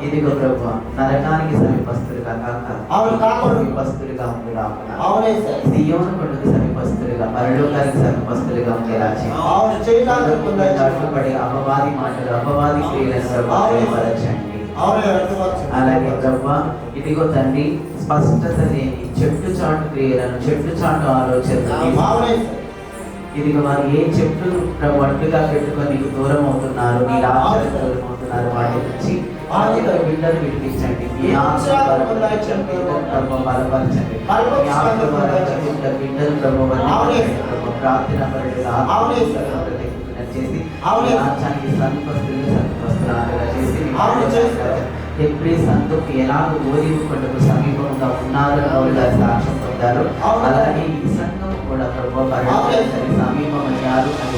ఇదిగో ప్రభువా, నరకానికి సమీపస్తులుగా కాక అవును, కాకుండా. సమీపస్తులుగా ఉండేలాగా, అవునే సార్. సియోను కొండకు సమీపస్తులుగా, పరలోకానికి సమీపస్తులుగా ఉండేలా చేయండి. అవును, చేయడానికి పొందాలి. అడ్డుపడే అపవాది మాటలు, అపవాది క్రియలను ప్రభువా అవునే. బలపరచండి. అవునే, అర్థమవుతుంది. అలాగే ప్రభువా, ఇదిగో తండ్రి, స్పష్టత లేని చెట్టు చాటు క్రియలను, చెట్టు చాటు ఆలోచనలు, అవునే సార్. ఇదిగో వారు ఏ చెట్టు ప్రభు అడ్డుగా పెట్టుకొని నీకు దూరం అవుతున్నారు, నీ రాజ్యానికి దూరం అవుతున్నారు, వాటి నుంచి బిడ్డలు విడిపించండి. మీ ఆత్మ బలపరచండి, బిడ్డలు ప్రభు బలపరచండి. మీ ఆత్మ బలపరచండి, బిడ్డలు ప్రభు బలపరచండి. ప్రభు ప్రార్థన పరుడుగా చేసి అవునే. రాజ్యానికి సమీపస్తులుగా చేసి అవును, చేస్తారు. ఎప్పుడే సంతకు ఎలాగో ఓరికొండకు సమీపంగా ఉన్నారు పౌలు గారు సాక్ష్యం పొందారు. అవును. అలాగే ఈ సంఘం కూడా ప్రభు పరిణామానికి సమీపమయ్యారు అని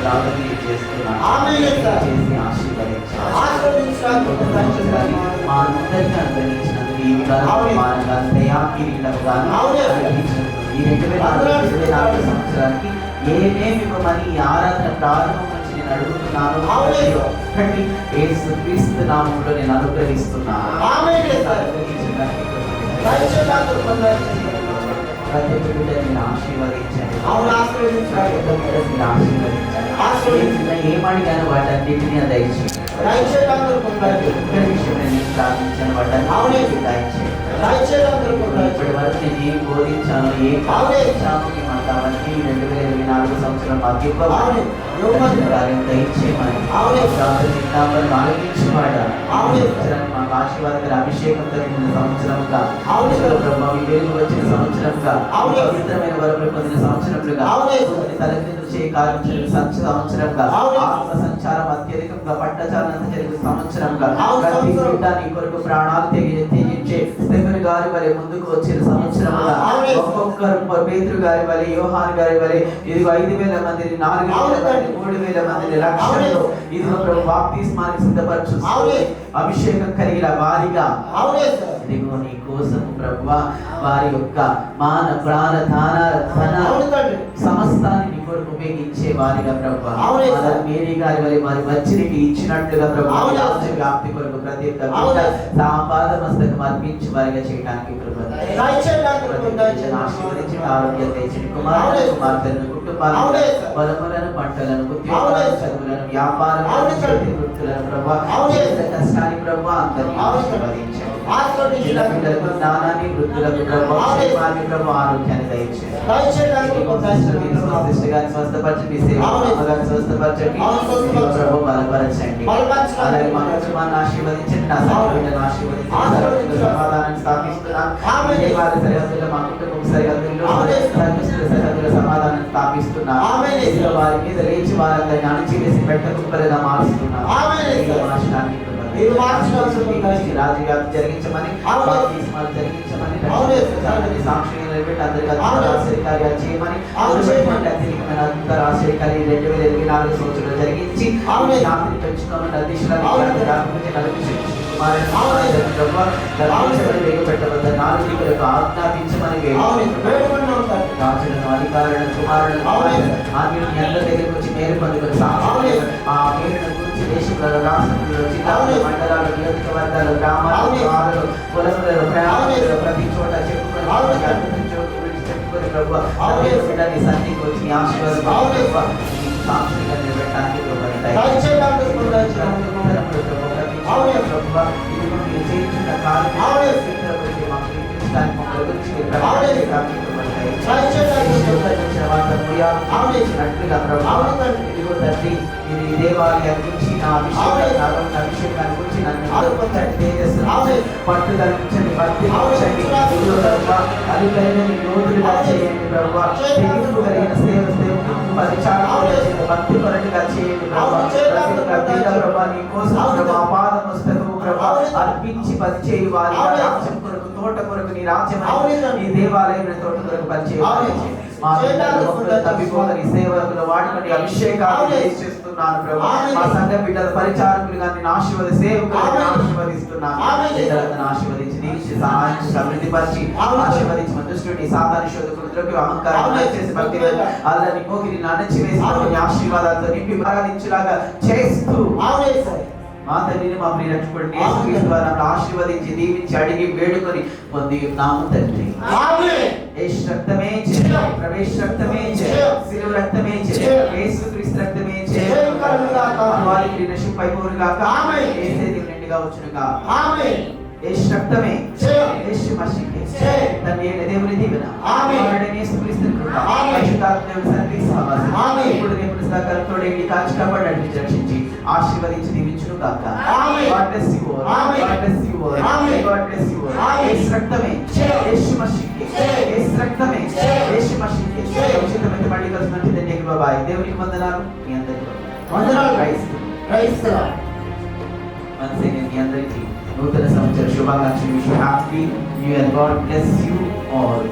లాభం చేస్తున్నారు. ఆమేన్ సార్. చేసి ఆశీర్వదించారు. ఆశీర్వదించడానికి పొందాలి. మా అందరికీ అనుగ్రహించినందుకు ఈ విధానం అవును. మానగా దయాకిరీటంగా అవును. అనుగ్రహించినందుకు ఈ 2024 సంవత్సరానికి ఏమేమి ఇవ్వమని ఈ ఆరాధన ప్రారంభం నుంచి నేను అడుగుతున్నాను. అవును. ప్రతి ఒక్కటి యేసుక్రీస్తు నామములో నేను అనుగ్రహిస్తున్నాను. ఆమేన్ సార్. అనుగ్రహించడానికి దయచేయడానికి పొందాలి. ప్రతి ఒక్క బిడ్డని మీరు ఆశీర్వదించండి. అవును, ఆశీర్వదించండి. ప్రతి ఒక్క బిడ్డని మీరు ఆశీర్వదించండి. ఆశీర్వదించండి. ఏమడిగాను వాటన్నిటిని దయచేయండి. దయచేయడానికి పొందాలి. ఒక్క విషయం నేను ప్రార్థించాను వాటన్నిటిని దయచేయండి. దయచేయడానికి పొందాలి. ఇప్పటి వరకు నేను ఏం బోధించాను, ఏం ప్రార్థించాను, మేమంతా అవన్నీ 2024 సంవత్సరం మాకు ఇవ్వమని, కార్యం దయచేయమని, ప్రార్థన ఆలోచించేవాడ మాకు ఆశీర్వాదకర అభిషేకంతో నిండిన సంవత్సరంగా, బ్రహ్మ వెలుగు వచ్చిన సంవత్సరంగా, పవిత్రమైన వరములు పొందిన సంవత్సరంగా, తలకిందులు చేయ కార్యం సంవత్సరంగా, ఆత్మ సంచారం అత్యధికంగా పట్టచాలంత జరిగిన సంవత్సరంగా, ప్రతి బిడ్డ నీ కొరకు ప్రాణాలు తెగించే స్టెఫెన్ గారి వలె ముందుకు వచ్చిన సంవత్సరంగా, ఒక్కొక్కరు పేతురు గారి వలె, యోహాను గారి వలె, ఇదిగో 5,000 మందిని, 4,000 మందిని, 3,000 మందిని, లక్షలు ఇదిగో ప్రభు బాప్తిస్మానికి సిద్ధపరచు అభిషేకం కలిగిన వారిగా ఇదిగో నీ కోసం ప్రభువా వారి యొక్క మాన ప్రాణ ధన సమస్తాన్ని నీ కొరకు ఉపయోగించే వారిగా ప్రభువా, మేరీ గారి వలె వారి మధ్యనికి ఇచ్చినట్లుగా ప్రభువా వ్యాప్తి కొరకు ప్రతి ఒక్క సాపాదమస్తకం అర్పించి వారిగా చేయడానికి ఆశీర్వదించి ఆరోగ్యం తెచ్చిన కుమారులను కుటుంబాలను పొలములను పంటలను ఉద్యోగాలను చదువులను వ్యాపారాలను వృత్తులను ప్రభువా కష్టాన్ని ప్రభువా అందరినీ ఆశీర్వదించండి. పిల్లలకు జ్ఞానాన్ని వృద్ధులకు ప్రభు క్షేమాన్ని ప్రభు ఆరోగ్యాన్ని దయచేయండి. స్వస్థపరచండి, సేవగారిని స్వస్థపరచండి, ప్రభు బలపరచండి. అలాగే మా కుటుంబాన్ని ఆశీర్వదించండి, నా సహోదరులను ఆశీర్వదించండి, సమాధానాన్ని స్థాపిస్తున్నాను. వారి సరిహద్దుల్లో మా కుటుంబం సరిహద్దుల్లో సరిహద్దుల సమాధానాన్ని స్థాపిస్తున్నాను. వారి మీద లేచి వారందరినీ అణచివేసి పెట్ట కుప్పలుగా మారుస్తున్నాను. రాజవ్యాప్తి జరిగించమని, జరిగించమని, సాక్షిగా నిలబెట్టి అందరికీ ఆశ్చర్యకార్యాలు చేయమని, అత్యధికమైన అద్భుత ఆశ్చర్యకార్యాలు 2024 సంవత్సరంలో జరిగించి శాంతిని పెంచుకోమని పెట్టబడ్డ నాలుగు ఆజ్ఞాపించమని రాజులను, అధికారులను, కుమారులను అందరి దగ్గరికి వచ్చి మేలు పొందుకొని ఆ మేలును గురించి దేశంలో, రాష్ట్రంలో, జిల్లాలో, మండలాలు, నియోజకవర్గాలు, గ్రామాలు, పొలములలో, ప్రయాణాలలో ప్రతి చోట చెప్పుకొని ప్రభు బిడ్డని సన్నిధికి వచ్చి ఆశీర్వాదం సాక్షిగా నిలబెట్టడానికి దేవాలయం గురించి నా అభిషేకాన్ని గురించి నన్ను పట్టుదల ఉంచండి, భక్తి ఉంచండి, అధికారులని యోధులుగా చేయండి ప్రభావ, తెగింపు కలిగిన సేవ పరిచారం భక్తి పరుడిగా చేయండి ప్రభావ. నీ కోసం ప్రభావ పాదం పుస్తకము ప్రభా అర్పించి పరిచయ వారి రాజ్యం కొరకు తోట కొరకు నీ రాజ్యం నీ దేవాలయం తోట కొరకు పరిచయం మా తప్పిపోదని సేవకుల వాడుకొని అభిషేకాలు చేస్తున్నాను ప్రభా మా సంఘ బిడ్డల పరిచారకులుగా నేను ఆశీర్వది సేవకులను ఆశీర్వదిస్తున్నాను ఆశీర్వదించి దీవించి సహాయం సమృద్ధి పరిచి ఆశీర్వదించి దుష్టుని సాతాను శోధకులకు అహంకారం చేసి భక్తి అల్లని మోగిని అణచివేసి ఆశీర్వాదాలతో నింపి ఆరాధించులాగా చేస్తూ మా తండ్రిని మా ప్రియ రక్షకుడిని యేసుక్రీస్తు ద్వారా ఆశీర్వదించి దీవించి అడిగి వేడుకొని పొంది ఉన్నాము తండ్రి యేసు రక్తమే జయ ప్రవేశ రక్తమే జయ శిలువ రక్తమే జయ యేసుక్రీస్తు రక్తమే జయ వారికి నశింపై పోరుగాక యేసే దేవుని నిండుగా వచ్చునుగా యేసు రక్తమే జయ యేసు మసీహే జయ తండ్రి అయిన దేవుని దీవెన ఆమేన్ యేసుక్రీస్తు కృప పరిశుద్ధాత్మ దేవుని సన్నిధి సహవాసం ఆమేన్ ఇప్పుడు దేవుని సహకారంతోనే ఈ కాచి కాపాడి నడిపించి రక్షించి ఆశీర్వదించి దీవించును గాక ఆమేన్ God bless you all God bless you all God bless you all Yesu రక్తమే జయ యేసు మసీహే జయ యేసు రక్తమే జయ యేసు మసీహే జయ ఉచితమైన మళ్ళీ కలిసి తండ్రికి బాబాయ్ దేవునికి వందనాలు మీ అందరికీ వందనాలు క్రైస్తవ మనసే మీ అందరికీ నూతన సంవత్సర శుభాకాంక్షలు. Happy new year. God bless you all.